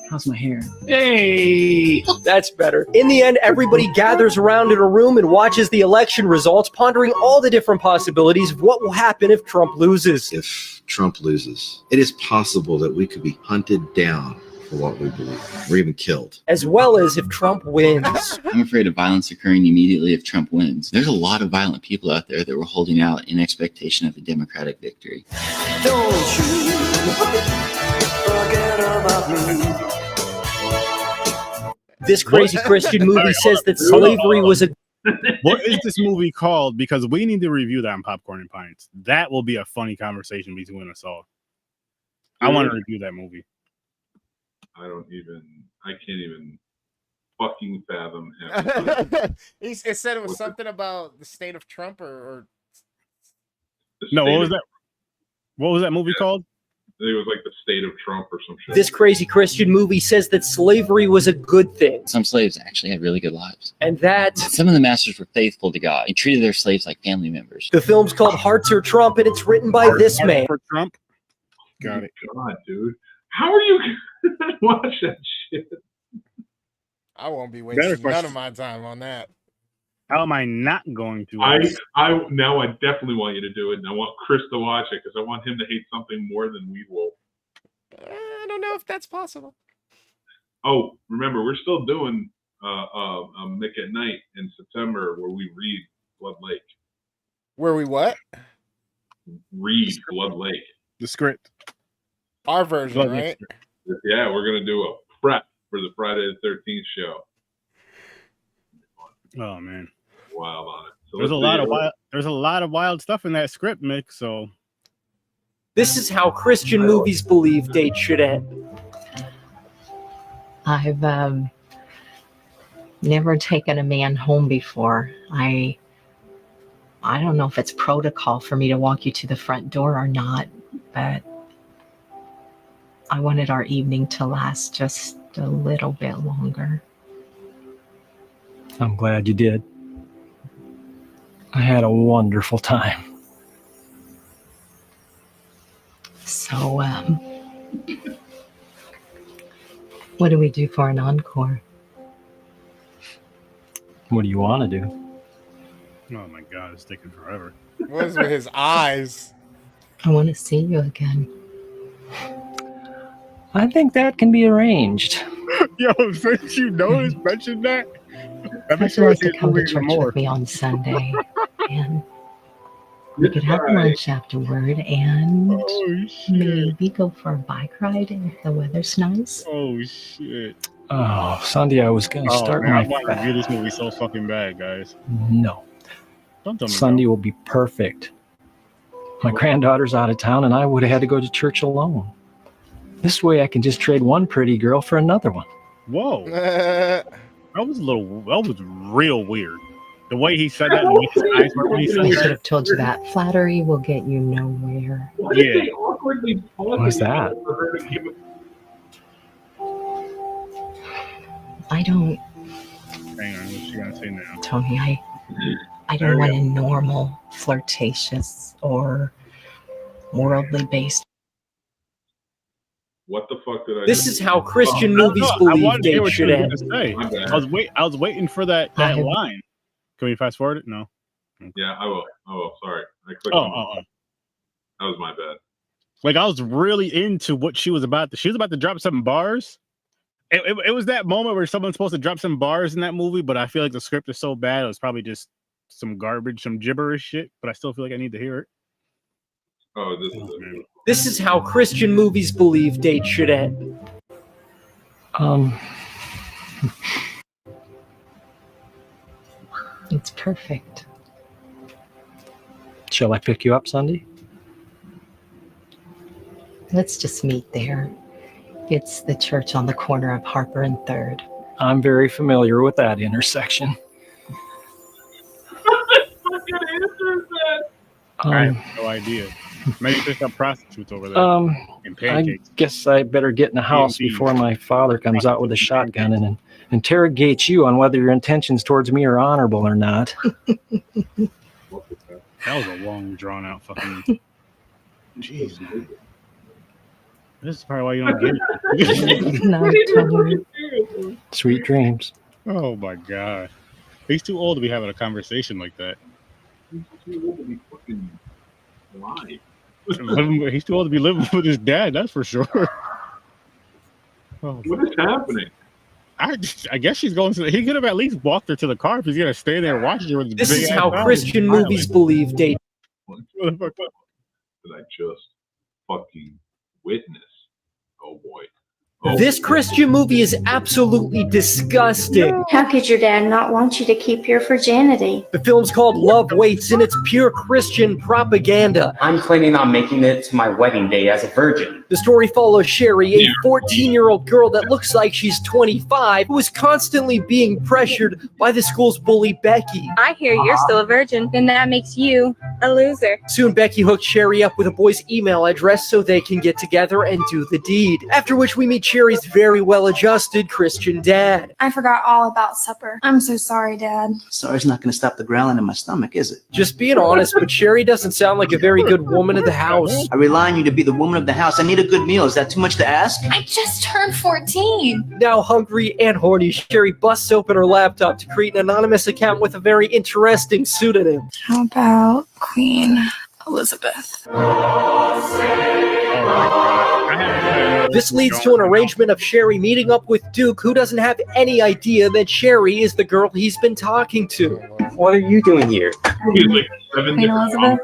How's my hair? Hey, that's better. In the end, everybody gathers around in a room and watches the election results, pondering all the different possibilities of what will happen if Trump loses. If Trump loses, it is possible that we could be hunted down for what we believe, or even killed. As well as if Trump wins. I'm afraid of violence occurring immediately if Trump wins. There's a lot of violent people out there that were holding out in expectation of a Democratic victory. Don't you forget about me. This crazy Christian movie says that slavery was a... What is this movie called? Because we need to review that on Popcorn and Pints. That will be a funny conversation between us all. I want to review that movie. I can't even fucking fathom him. It said it was something about the state of Trump or No, what was that? What was that movie called? It was like the state of Trump or some shit. This crazy Christian movie says that slavery was a good thing. Some slaves actually had really good lives. And that... Some of the masters were faithful to God and treated their slaves like family members. The film's called Hearts or Trump, and it's written by this man. For Trump? Got it. God, dude. How are you gonna watch that shit? I won't be wasting none of my time on that. How am I not going to? I definitely want you to do it, and I want Chris to watch it because I want him to hate something more than we will. I don't know if that's possible. Oh, remember, we're still doing Mick at Night in September where we read Blood Lake. Where we what? Read Blood Lake. The script. Our version, Blood right? Yeah, we're gonna do a prep for the Friday the 13th show. Oh man, wild on it. So there's a lot of wild stuff in that script, Mick. So this is how Christian movies believe dates should end. I've never taken a man home before. I don't know if it's protocol for me to walk you to the front door or not, but I wanted our evening to last just a little bit longer. I'm glad you did. I had a wonderful time. So, what do we do for an encore? What do you want to do? oh my God, it's taking forever. What is with his eyes? I want to see you again. I think that can be arranged. Yo, since you mentioned that, I'd like to come to church with me on Sunday, and we could have lunch afterward, and maybe go for a bike ride if the weather's nice. Oh shit! Oh, Sunday I was going to start man, my... I want to review this movie so fucking bad, guys. No. Don't tell me Sunday will be perfect. My granddaughter's out of town, and I would have had to go to church alone. This way I can just trade one pretty girl for another one. Whoa. That was real weird. The way he said that, and his eyes were when he said I should that. have told you that. Flattery will get you nowhere. Yeah. What's that? I don't... Hang on, what's she gonna say now? Tony, I don't want a normal, flirtatious, or worldly based. What the fuck did I This do? is how Christian movies I believe wanted to hear dates what should you were end. gonna say. I was waiting for that line. Can we fast forward it? No. Yeah, I will. Sorry. I clicked Oh. That was my bad. Like I was really into what she was about to drop some bars, It was that moment where someone's supposed to drop some bars in that movie, but I feel like the script is so bad it was probably just some garbage, some gibberish shit. But I still feel like I need to hear it. Oh, this is it. This is how Christian movies believe dates should end. It's perfect. Shall I pick you up Sunday? Let's just meet there. It's the church on the corner of Harper and 3rd. I'm very familiar with that intersection. I have no idea. Maybe there's some prostitutes over there. And I guess I better get in the house before my father comes out with a shotgun and interrogates you on whether your intentions towards me are honorable or not. That was a long, drawn out fucking. Jeez. Man. This is probably why you don't get it. Sweet dreams. Oh my god. He's too old to be having a conversation like that. He's too old to be fucking alive. He's too old to be living with his dad, that's for sure. Oh, what is happening? I guess she's going to. He could have at least walked her to the car if he's gonna stay there watching her with his This big is ass how eyes. Christian movies believe dates. Did I just fucking witness? Oh boy. This Christian movie is absolutely disgusting. How could your dad not want you to keep your virginity? The film's called Love Waits, and it's pure Christian propaganda. I'm planning on making it to my wedding day as a virgin. The story follows Sherry, a 14-year-old girl that looks like she's 25, who is constantly being pressured by the school's bully, Becky. I hear you're still a virgin, then that makes you a loser. Soon, Becky hooks Sherry up with a boy's email address so they can get together and do the deed. After which we meet Sherry's very well-adjusted Christian dad. I forgot all about supper. I'm so sorry, Dad. Sorry's not going to stop the growling in my stomach, is it? Just being honest, but Sherry doesn't sound like a very good woman of the house. I rely on you to be the woman of the house. I need a good meal. Is that too much to ask? I just turned 14. Now hungry and horny, Sherry busts open her laptop to create an anonymous account with a very interesting pseudonym. How about Queen Elizabeth? This leads to an arrangement of Sherry meeting up with Duke, who doesn't have any idea that Sherry is the girl he's been talking to. What are you doing here? He's like 7 Queen Elizabeth?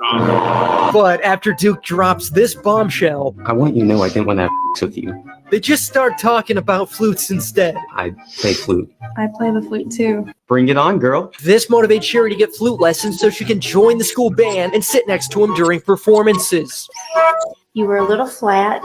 But after Duke drops this bombshell, I want you to know I didn't want to have sex with you. they just start talking about flutes instead. I play flute. I play the flute too. Bring it on, girl. This motivates Sherry to get flute lessons so she can join the school band and sit next to him during performances. You were a little flat,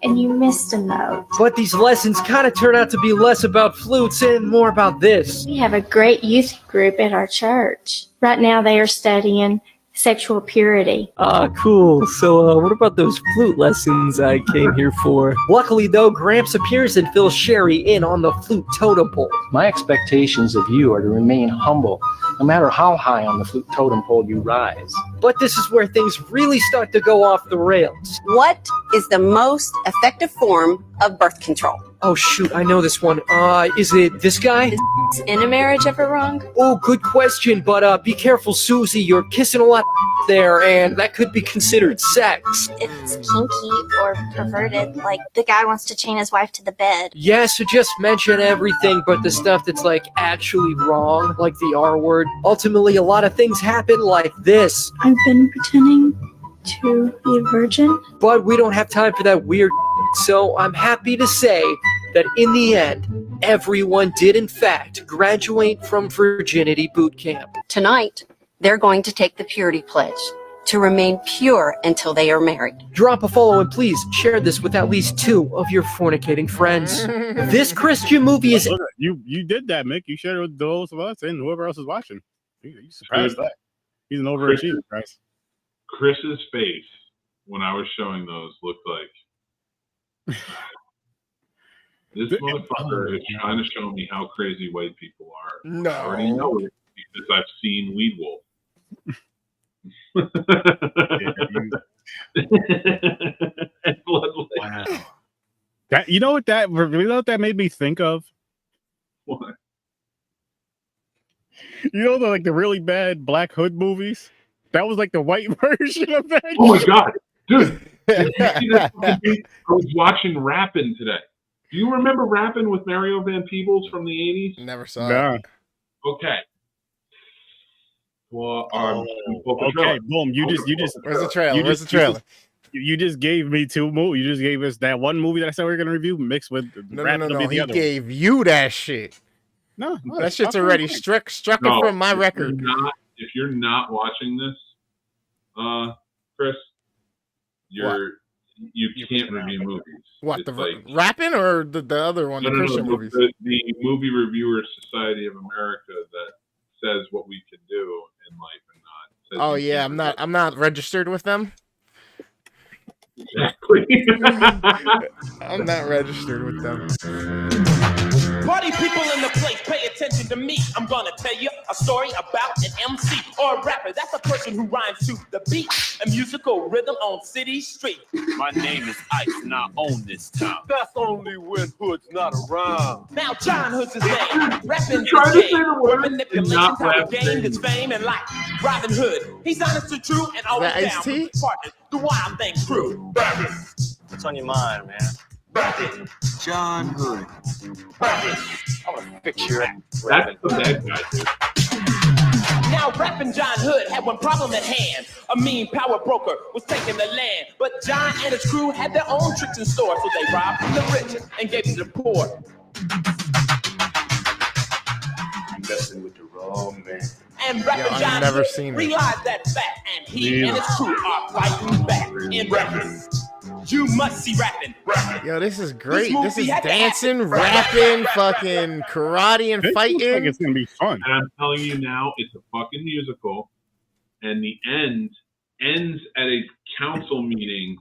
and you missed a note. But these lessons kind of turn out to be less about flutes and more about this. We have a great youth group at our church. Right now they are studying sexual purity. Cool. So what about those flute lessons I came here for? Luckily, though, Gramps appears and fills Sherry in on the flute totem pole. My expectations of you are to remain humble, no matter how high on the flute totem pole you rise. But this is where things really start to go off the rails. What is the most effective form of birth control? Oh shoot, I know this one. Is it this guy? Is in a marriage ever wrong? Oh, good question, but be careful, Susie. You're kissing a lot there, and that could be considered sex. It's kinky or perverted, like the guy wants to chain his wife to the bed. Yeah, so just mention everything but the stuff that's like actually wrong, like the R word. Ultimately, a lot of things happen like this. I've been pretending to be a virgin. But we don't have time for that weird, so I'm happy to say that in the end, everyone did in fact graduate from virginity boot camp. Tonight, they're going to take the purity pledge to remain pure until they are married. Drop a follow and please share this with at least 2 of your fornicating friends. This Christian movie is... You did that, Mick. You shared it with those of us and whoever else is watching. You surprised that. He's an overachiever, guys. Chris's face when I was showing those looked like this motherfucker is trying to show me how crazy white people are. No. I already know it because I've seen Weed Wolf. Wow. You know what that made me think of? What? You know the really bad Black Hood movies? That was like the white version of that. Oh my god, dude! Did you see that? I was watching Rappin' today. Do you remember rapping with Mario Van Peebles from the 80s? Never saw it. Okay. Well, okay, boom. You just. Where's the trailer? Where's the trailer? You just gave me two movies. You just gave us that one movie that I said we were gonna review mixed with No. He gave you that shit. No, that shit's already struck it from my record. If you're not watching this, Chris, you can't review movies. What, it's the like, rapping or the other one, the Christian movies? The Movie Reviewers Society of America that says what we can do in life and not. Oh yeah, I'm not registered with them. Exactly. I'm not registered with them. Party people in the place, pay attention to me. I'm gonna tell you a story about an MC or a rapper. That's a person who rhymes to the beat, a musical rhythm on city street. My name is Ice and I own this town. That's only when Hood's not around. Now John Hood's his name, rapping the game, manipulations how he gained his fame and life. Robin Hood, he's honest and true and always down with his partners. The Wild Thing crew. What's on your mind, man? John Hood. I want to fix your ass. That's the bad guy. Now rapping John Hood had one problem at hand. A mean power broker was taking the land. But John and his crew had their own tricks in store. So they robbed from the rich and gave to the poor. You messing with the wrong man. And rapping John Hood realized that fact. And he and his crew are fighting back in rapping. You must see rapping. Yo, this is great. This is dancing, rapping, fucking karate and fighting. Looks like it's gonna be fun. And I'm telling you now, it's a fucking musical, and the end ends at a council meeting,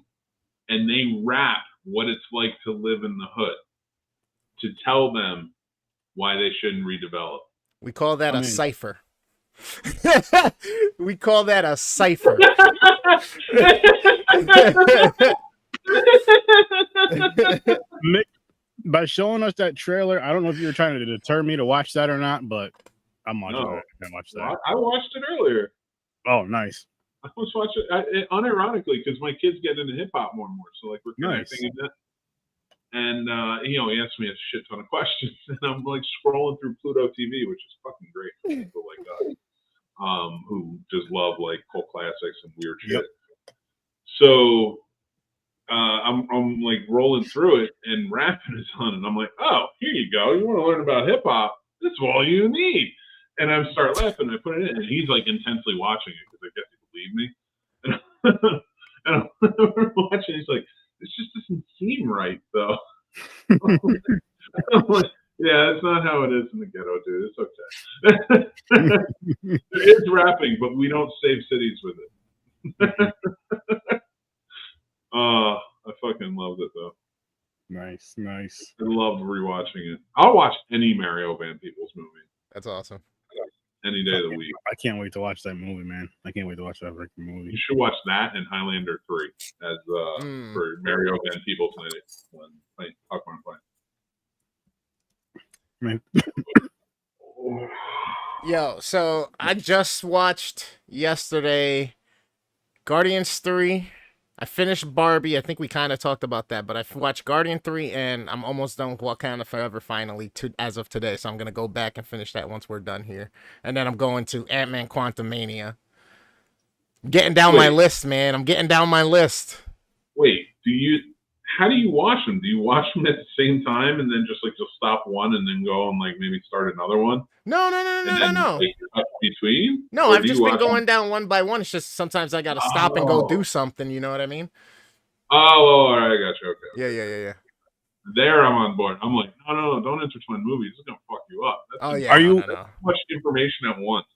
and they rap what it's like to live in the hood, to tell them why they shouldn't redevelop. We call that a cipher. We call that a cipher. Mick, by showing us that trailer, I don't know if you were trying to deter me to watch that or not, but I'm watching that. I watched that. I watched it earlier. Oh, nice. I was watching it unironically because my kids get into hip hop more and more. So like we're connecting in that. And he asked me a shit ton of questions, and I'm like scrolling through Pluto TV, which is fucking great for people like us, who just love like cult classics and weird shit. So I'm like rolling through it, and rapping is on, and I'm like, oh, here you go. You want to learn about hip hop? This is all you need. And I start laughing, and I put it in, and he's like intensely watching it because I guess he believed me. And I'm watching, he's like, this just doesn't seem right, though. I'm like, yeah, that's not how it is in the ghetto, dude. It's okay. There is rapping, but we don't save cities with it. I fucking loved it, though. Nice. I loved rewatching it. I'll watch any Mario Van Peebles movie. That's awesome. Any day of the week. I can't wait to watch that movie, man. I can't wait to watch that freaking movie. You should watch that and Highlander 3 as for Mario Van Peebles when Popcorn Fight. Yo, so I just watched yesterday Guardians 3. I finished Barbie. I think we kind of talked about that, but I watched Guardian 3, and I'm almost done with Wakanda Forever finally as of today. So I'm going to go back and finish that once we're done here. And then I'm going to Ant-Man Quantumania. Getting down my list, man. I'm getting down my list. Wait, how do you watch them? Do you watch them at the same time and then just stop one and then go and maybe start another one? No. Between? No, I've just been going down one by one. It's just sometimes I got to stop and go do something. You know what I mean? Oh, all right, I got you. Okay. Yeah. There, I'm on board. I'm like, no, don't intertwine movies. It's gonna fuck you up. Are you too much information at once?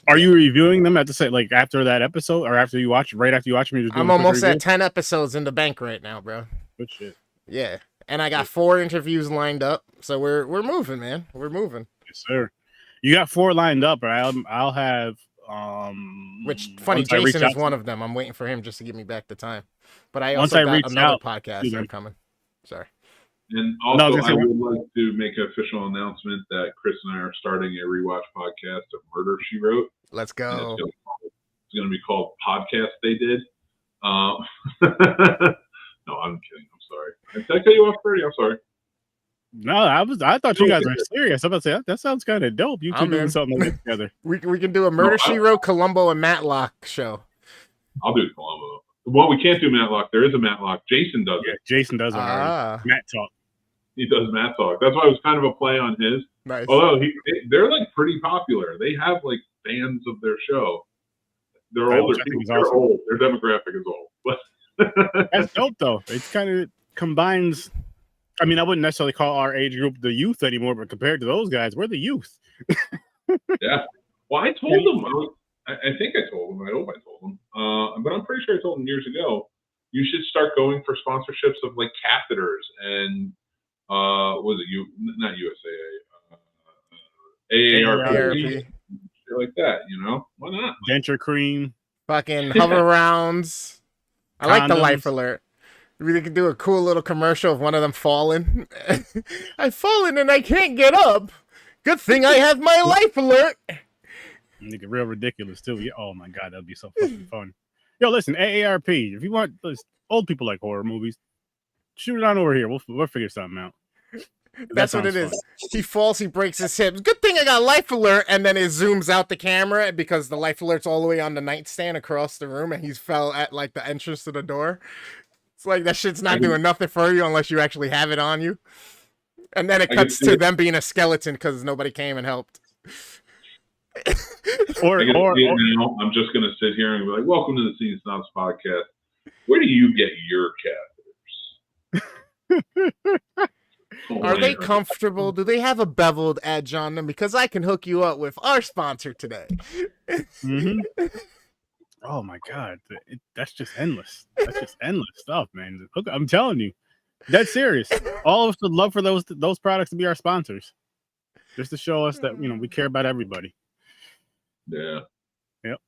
Are you reviewing them at the same after that episode or after you watch? Right after you watch them, I'm almost at 10 episodes in the bank right now, bro. Good shit. Yeah, and I got 4 interviews lined up, so we're moving, man. We're moving. Yes, sir. You got 4 lined up, or I'll have Which funny, Jason is one of them. I'm waiting for him just to give me back the time. But I also got another podcast that's coming. Sorry. And also, I would like to make an official announcement that Chris and I are starting a rewatch podcast of Murder, She Wrote. Let's go. It's going to be called Podcast They Did. No, I'm kidding. I'm sorry. Did I cut you off, Freddie? I'm sorry. No, I thought you guys were serious. I'm about to say that sounds kind of dope. You two I'm doing in. something like this together. We can do a Murder She Wrote, Columbo, and Matlock show. I'll do Columbo. Well, we can't do Matlock. There is a Matlock. Jason does it. Jason does it already. Matt Talk. He does Matt Talk. That's why it was kind of a play on his. Nice. Although they're like pretty popular. They have like fans of their show. They're older people. They're old. Their demographic is old. That's dope though. It's kind of combines. I mean, I wouldn't necessarily call our age group the youth anymore, but compared to those guys, we're the youth. Yeah. Well, I told them. I think I told them. I hope I told them. But I'm pretty sure I told them years ago. You should start going for sponsorships of like catheters and was it you? Not USAA. AARP. Shit like that. You know, why not? Denture cream. Fucking hover rounds. I like the life alert. We could do a cool little commercial of one of them falling. I've fallen and I can't get up. Good thing I have my life alert. Nigga, real ridiculous too. Yeah. Oh my god, that'd be so fucking fun. Yo, listen, AARP. If you want, old people like horror movies, shoot it on over here. We'll figure something out. That's what it is. He falls, he breaks his hips. Good thing I got life alert, and then it zooms out the camera because the life alert's all the way on the nightstand across the room, and he's fell at like the entrance to the door. It's like that shit's not doing nothing for you unless you actually have it on you. And then it cuts to them being a skeleton because nobody came and helped. Now, I'm just gonna sit here and be like, "Welcome to the Scene Snobs podcast. Where do you get your catheters? Are they comfortable? Do they have a beveled edge on them? Because I can hook you up with our sponsor today." Mm-hmm. Oh my god, that's just endless. That's just endless stuff, man. Look, I'm telling you, that's serious. All of us would love for those products to be our sponsors, just to show us that we care about everybody. Yeah. Yep.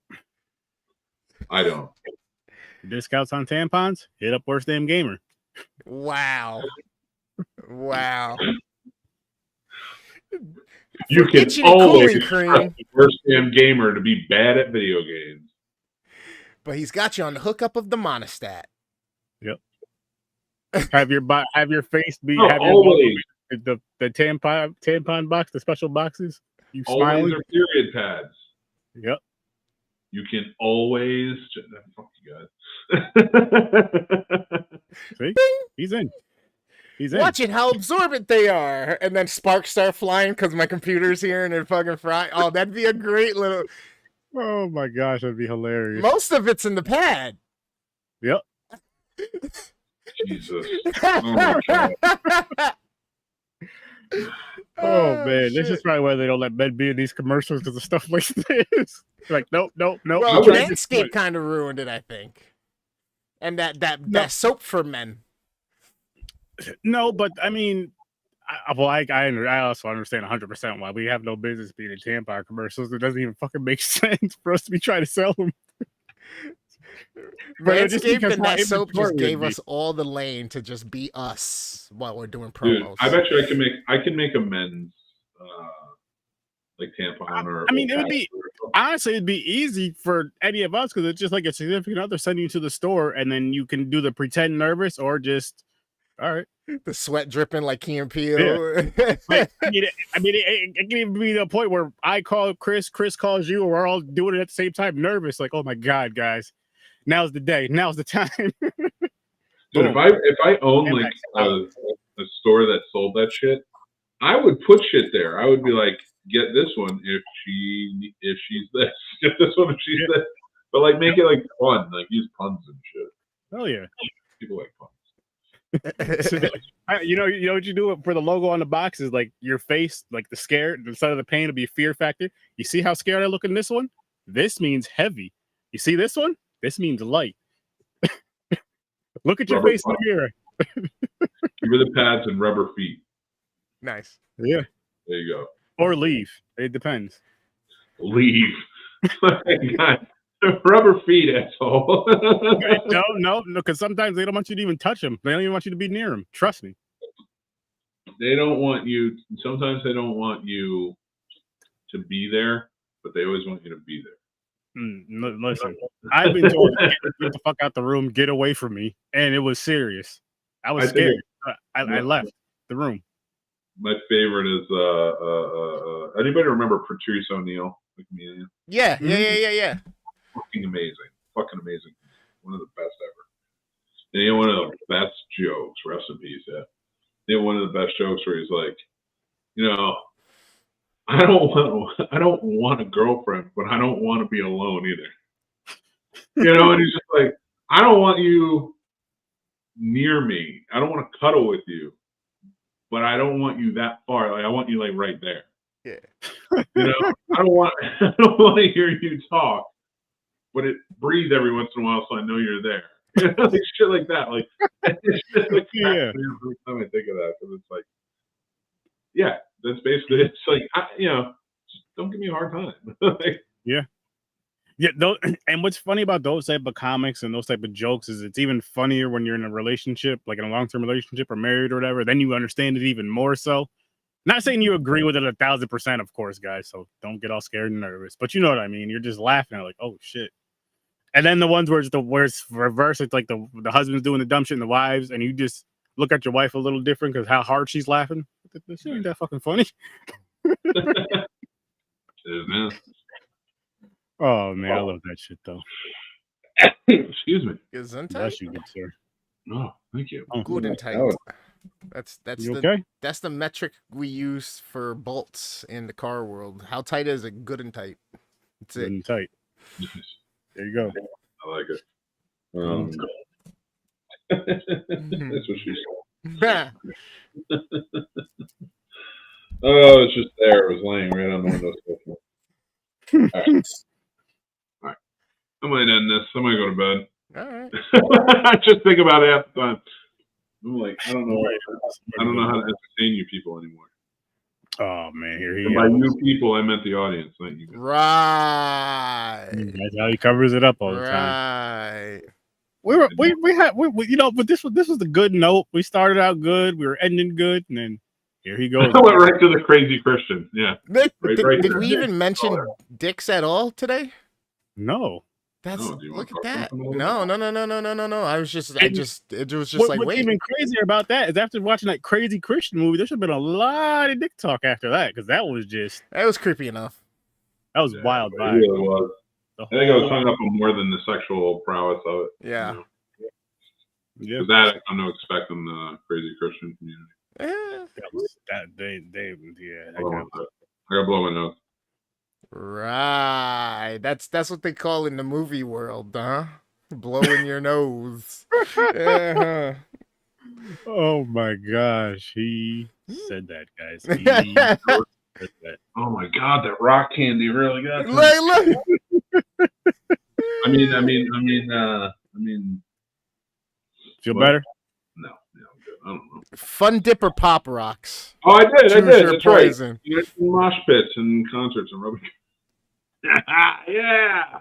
I don't. Discounts on tampons? Hit up Worst Damn Gamer. Wow. Wow. You can always trust the Worst Damn Gamer to be bad at video games. But he's got you on the hookup of the monostat. Yep. Have your face be always. The tampon box, the special boxes. You always smiling? Are period pads. Yep. You can always. Fuck you guys. See? He's in. He's in. Watching how absorbent they are. And then sparks start flying because my computer's here and they're fucking fried. Oh, that'd be a great little. Oh my gosh, that'd be hilarious. Most of it's in the pad. Yep. Jesus. Oh my God. Oh man, this is probably why they don't let men be in these commercials because of stuff like this. Like, nope. Well, Manscaped kind of ruined it, I think. And that soap for men. No, but I mean, I also understand 100% why we have no business being in tampon commercials. It doesn't even fucking make sense for us to be trying to sell them. Manscaped and that soap just gave us all the lane to just be us while we're doing promos. Dude, I bet you I can make a men's like tampon or. I mean, it'd be easy for any of us because it's just like a significant other sending you to the store and then you can do the pretend nervous or just. All right. The sweat dripping like Key and Peele. Yeah. It can even be the point where I call Chris calls you, or we're all doing it at the same time, nervous. Like, oh my God, guys, now's the day, now's the time. Dude, if I owned like a store that sold that shit, I would put shit there. I would be like, get this one if she's this, get this one if she's this, but like make it like fun, like use puns and shit. Hell yeah, people like puns. You know what you do for the logo on the box is like your face, like the scare, instead of the pain, it'll be a fear factor. You see how scared I look in this one? This means heavy. You see this one? This means light. Look at your face in the mirror. Give her the pads and rubber feet. Nice. Yeah. There you go. Or leave. It depends. Leave. God. Rubber feet, asshole. No, because sometimes they don't want you to even touch them. They don't even want you to be near them. Trust me. They don't want you. Sometimes they don't want you to be there, but they always want you to be there. Listen, I've been told to get the fuck out the room, get away from me, and it was serious. I was scared. I left the room. My favorite is anybody remember Patrice O'Neal, the comedian? Yeah. Fucking amazing. One of the best ever. And he had one of the best jokes, rest in peace, yeah. He had one of the best jokes where he's like, I don't want a girlfriend, but I don't want to be alone either. And he's just like, I don't want you near me. I don't want to cuddle with you, but I don't want you that far. Like I want you like right there. Yeah. I don't want to hear you talk, but breathe every once in a while so I know you're there. Like shit like that. Like it's just like every time I think of that, because it's like, yeah, that's basically it's like just don't give me a hard time. Like, yeah. And what's funny about those type of comics and those type of jokes is it's even funnier when you're in a relationship, like in a long-term relationship or married or whatever. Then you understand it even more so. Not saying you agree with it 1,000%, of course, guys. So don't get all scared and nervous. But you know what I mean. You're just laughing like, oh shit. And then the ones where it's the worst reverse, it's like the husband's doing the dumb shit and the wives, and you just look at your wife a little different because how hard she's laughing. This ain't that fucking funny. it is, man. Oh man, I love that shit though. Excuse me. Gesundheit? Bless you, good sir. No, thank you. Good and tight. That's You okay? That's the metric we use for bolts in the car world. How tight is it? Good and tight. That's Good it. and tight. There you go. I like it. That's what she said. Oh, it's just there. It was laying right on the windowsill. All right. I might end this. I might go to bed. All right. I just think about it half the time. I'm like, I don't know how to entertain you people anymore. Oh man, here he And is. by you people, I meant the audience, not you guys. Right. That's how he covers it up all the time. Right. But this was the good note. We started out good. We were ending good, and then here he goes. I went right to the crazy Christian. Yeah. Nick, Right did there. we even mention dicks at all today? No. Look at that. No. I was just it was just like what's wait. even crazier about that is after watching that crazy Christian movie, there should have been a lot of dick talk after that because that was creepy enough. That was wild It vibe. really was. I think I was hung up on more than the sexual prowess of it. Yeah. Yeah. Because that I come to expect in the crazy Christian community. I gotta blow my nose. Right. That's what they call in the movie world, huh? Blowing your nose. Yeah. Oh my gosh, he said that, guys. He said that. Oh my god, that rock candy really got to me. Look. I mean. Feel better? No, I'm good. I don't know. Fun Dipper Pop Rocks. Oh, I did. Choose your That's poison. right. You know, mosh pits and concerts and rubber. Yeah.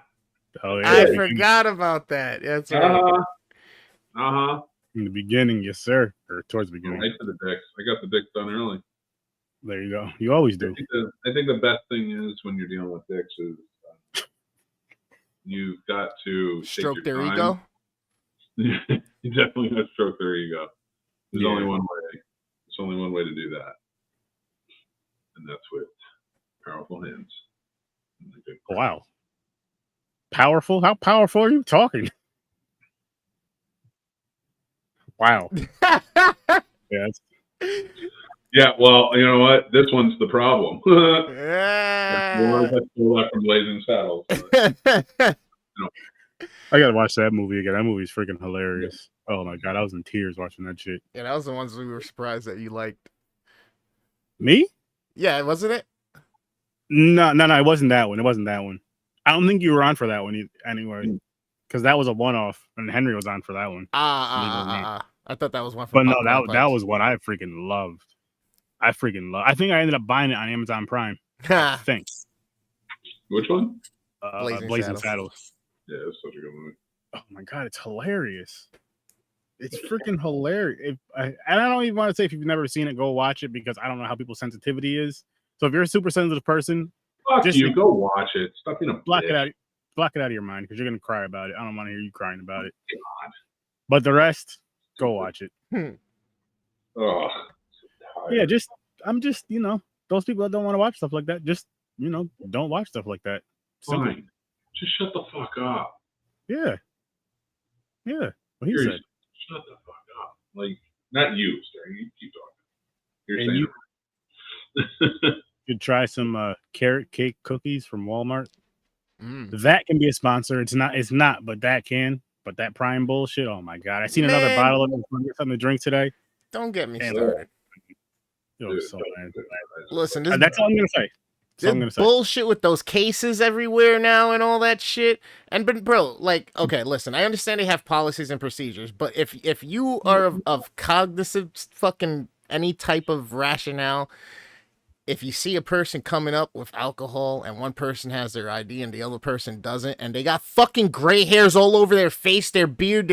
Oh yeah. I forgot about that. That's right. In the beginning, yes, sir. Or towards the beginning. Right to the dicks. I got the dicks done early. There you go. You always do. I think the best thing is when you're dealing with dicks is you've got to Stroke take their your time. ego. You definitely got to stroke their ego. There's Yeah. only one way. There's only one way to do that, and that's with powerful hands. Wow. Powerful? How powerful are you talking? Wow. Yes. Yeah, well, you know what? This one's the problem. Yeah. I stole that from Blazing Saddles. I gotta watch that movie again. That movie's freaking hilarious. Oh my god, I was in tears watching that shit. Yeah, that was the ones we were surprised that you liked. Me? Yeah, wasn't it? No, it wasn't that one. It wasn't that one. I don't think you were on for that one anyway, because that was a one-off, and Henry was on for that one. I thought that was one from. But no, that was one I freaking loved. I think I ended up buying it on Amazon Prime. I think. Which one? Blazing Saddles. Yeah, it's such a good movie. Oh my god, it's hilarious. It's freaking hilarious. And I don't even want to say if you've never seen it, go watch it because I don't know how people's sensitivity is. So if you're a super sensitive person, Go watch it. Stop being a block bitch. it out. Block it out of your mind because you're gonna cry about it. I don't want to hear you crying about it. God. But the rest, go watch it. Oh, Yeah, I'm just, those people that don't want to watch stuff like that, just, don't watch stuff like that. Simple. Fine. Just shut the fuck up. Yeah. Yeah. What he Seriously, said. shut the fuck up. Like, not you, sir. You keep talking. You're And saying you it. could try some carrot cake cookies from Walmart. Mm. That can be a sponsor. It's not, but that can. But that Prime bullshit, oh my God. I seen another Man. bottle of it. Something to drink today. Don't get me And, started. Listen, this that's all I'm going to say. That's all I'm There's gonna say. bullshit with those cases everywhere now and all that shit. And but bro, like, okay, listen, I understand they have policies and procedures, but if you are of cognizant fucking any type of rationale, if you see a person coming up with alcohol and one person has their ID and the other person doesn't, and they got fucking gray hairs all over their face, their beard,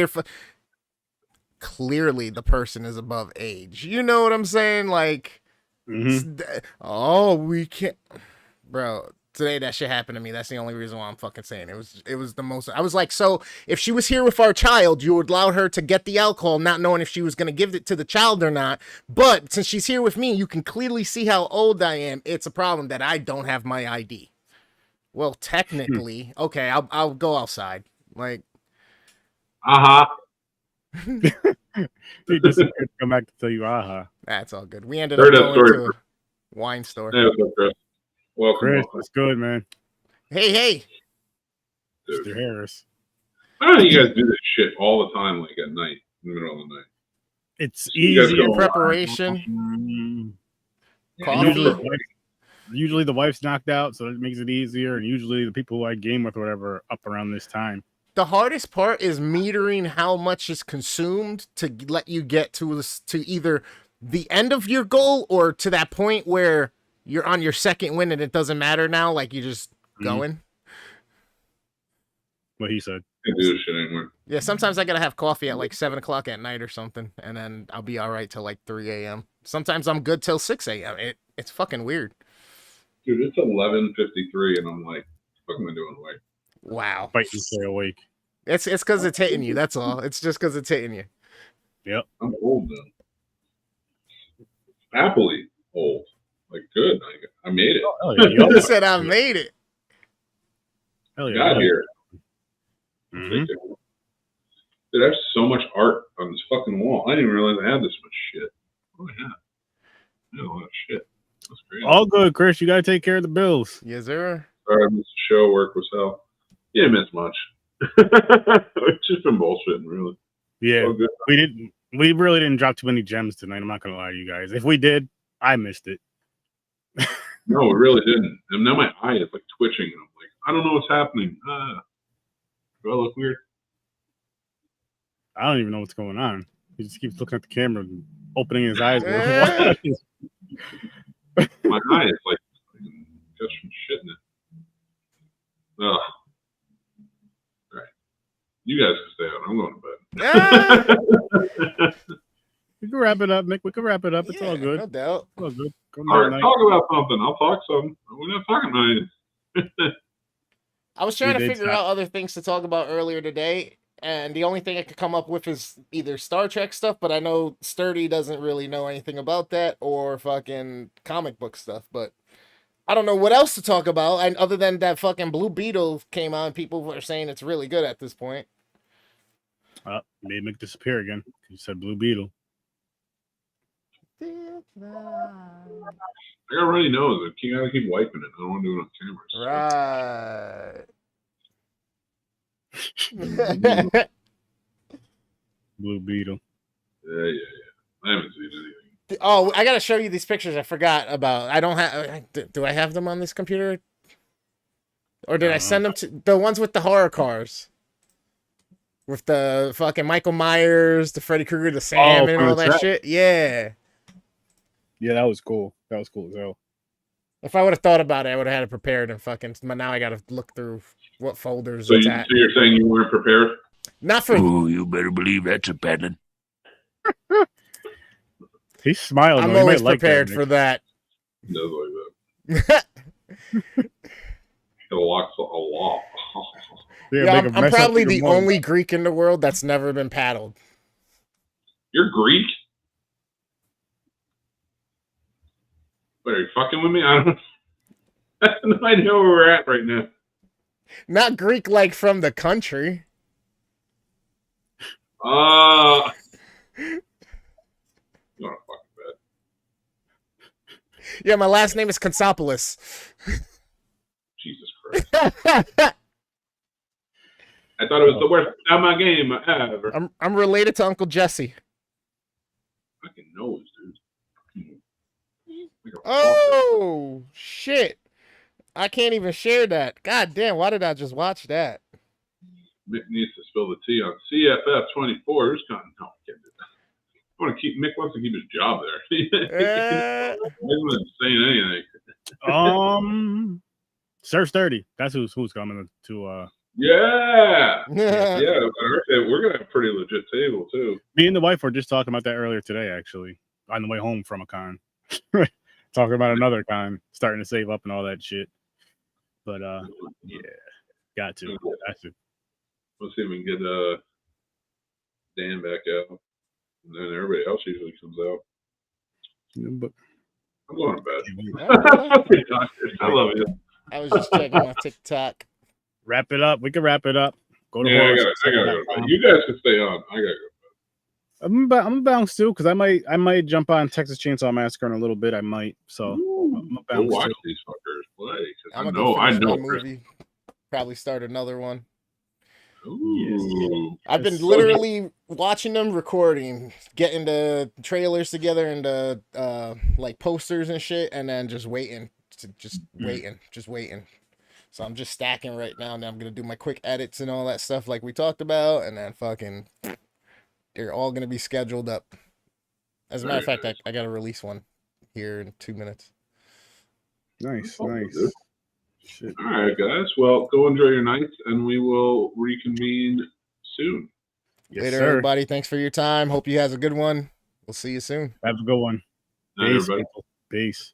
clearly the person is above age. You know what I'm saying? Like, oh, we can't. Bro, today that shit happened to me. That's the only reason why I'm fucking saying it. It was the most. I was like, so if she was here with our child, you would allow her to get the alcohol, not knowing if she was gonna give it to the child or not. But since she's here with me, you can clearly see how old I am. It's a problem that I don't have my ID. Well, technically, okay, I'll go outside. Like, He just come back to tell you, That's all good. We ended up going to a wine store. Hey, what's up, Chris? Welcome. Chris, what's good, man? Hey. Mr. Harris. I don't know you guys do this shit all the time, like at night, in the middle of the night. It's You guys easy go preparation. Coffee. Usually the wife's knocked out, so it makes it easier. And usually the people who I game with or whatever are up around this time. The hardest part is metering how much is consumed to let you get to either the end of your goal or to that point where you're on your second win and it doesn't matter now. Like, you're just going. What he said. Can't do this shit anymore. Yeah, sometimes I gotta have coffee at like 7 o'clock at night or something, and then I'll be all right till like 3 a.m. Sometimes I'm good till 6 a.m. It's fucking weird. Dude, it's 11:53, and I'm like, what am I doing awake? Wow. Fighting to stay awake. It's because it's hitting you. That's all. It's just because it's hitting you. Yep. I'm old though. Happily old. Like, good. I made it. Oh, yeah, You said I made it. Hell yeah. Got here. Mm-hmm. Dude, I have so much art on this fucking wall. I didn't even realize I had this much shit. Oh, yeah. I had a lot of shit. That's great. All good, Chris. You got to take care of the bills. Yes, sir. Sorry, I missed the show. Work was hell. You didn't miss much. It's just been bullshitting, really. Yeah. Oh, good. We really didn't drop too many gems tonight. I'm not going to lie to you guys. If we did, I missed it. No, it really didn't. And now my eye is like twitching, and I'm like, I don't know what's happening. Do I look weird? I don't even know what's going on. He just keeps looking at the camera and opening his eyes. My eye is like got some shit in it. Ugh. All right. You guys can stay out. I'm going to bed. We can wrap it up, Mick. We can wrap it up. It's all good. No doubt. It's all good. All right, talk about something. I'll talk some. We're not talking about it. I was trying to figure out other things to talk about earlier today, and the only thing I could come up with is either Star Trek stuff, but I know Sturdy doesn't really know anything about that, or fucking comic book stuff, but I don't know what else to talk about, and other than that fucking Blue Beetle came out, and people were saying it's really good at this point. Made Mick disappear again. You said Blue Beetle. I got a runny nose. I gotta keep wiping it. I don't want to do it on camera. Right. Blue Beetle. Yeah. I haven't seen anything. Oh, I gotta show you these pictures I forgot about. I don't have. Do I have them on this computer? Or did I send them to the ones with the horror cars? With the fucking Michael Myers, the Freddy Krueger, the Sam, and all that shit? Yeah. Yeah, that was cool. That was cool as hell. If I would have thought about it, I would have had it prepared and fucking. But now I gotta look through what folders So, it's at. so you're saying you weren't prepared? Not for. Ooh, you better believe that's a pattern. He's smiling. I'm always prepared for that. He does like that. It locks a lot. Yeah, I'm probably the only Greek in the world that's never been paddled. You're Greek? What, are you fucking with me? I have no idea where we're at right now. Not Greek like from the country. You want to fucking bed? Yeah, my last name is Konsopoulos. Jesus Christ. I thought it was the worst time game ever. I'm related to Uncle Jesse. Fucking nose, dude. Oh shit! I can't even share that. God damn! Why did I just watch that? Mick needs to spill the tea on CFF 24. Who's kind of no, I can't do that. I want to keep Mick wants to keep his job there. He wasn't saying anything. Surf 30. That's who's coming to. Yeah. We're gonna have a pretty legit table too. Me and the wife were just talking about that earlier today, actually, on the way home from a con. Talking about another con, starting to save up and all that shit. But yeah, got to. Let's see if we can get Dan back out, and then everybody else usually comes out. Yeah, but I'm going to bed. I love you. I was just checking my TikTok. Wrap it up. We can wrap it up. Go to I gotta go to bed. You guys can stay on. I gotta go. I'm gonna bounce too because I might jump on Texas Chainsaw Massacre in a little bit. I might. So I'm gonna bounce watch too. these fuckers play. I'm gonna go finish my movie. Probably start another one. Ooh. I've been literally watching them recording, getting the trailers together and the like posters and shit, and then just waiting. Waiting. So I'm just stacking right now, and then I'm gonna do my quick edits and all that stuff like we talked about, and then fucking they're all gonna be scheduled up. As a matter of fact, I gotta release one here in 2 minutes. Nice. Shit. All right, guys. Well, go enjoy your night, and we will reconvene soon. Yes, Later, sir. everybody. Thanks for your time. Hope you have a good one. We'll see you soon. Have a good one. Night, Peace, everybody. people. Peace.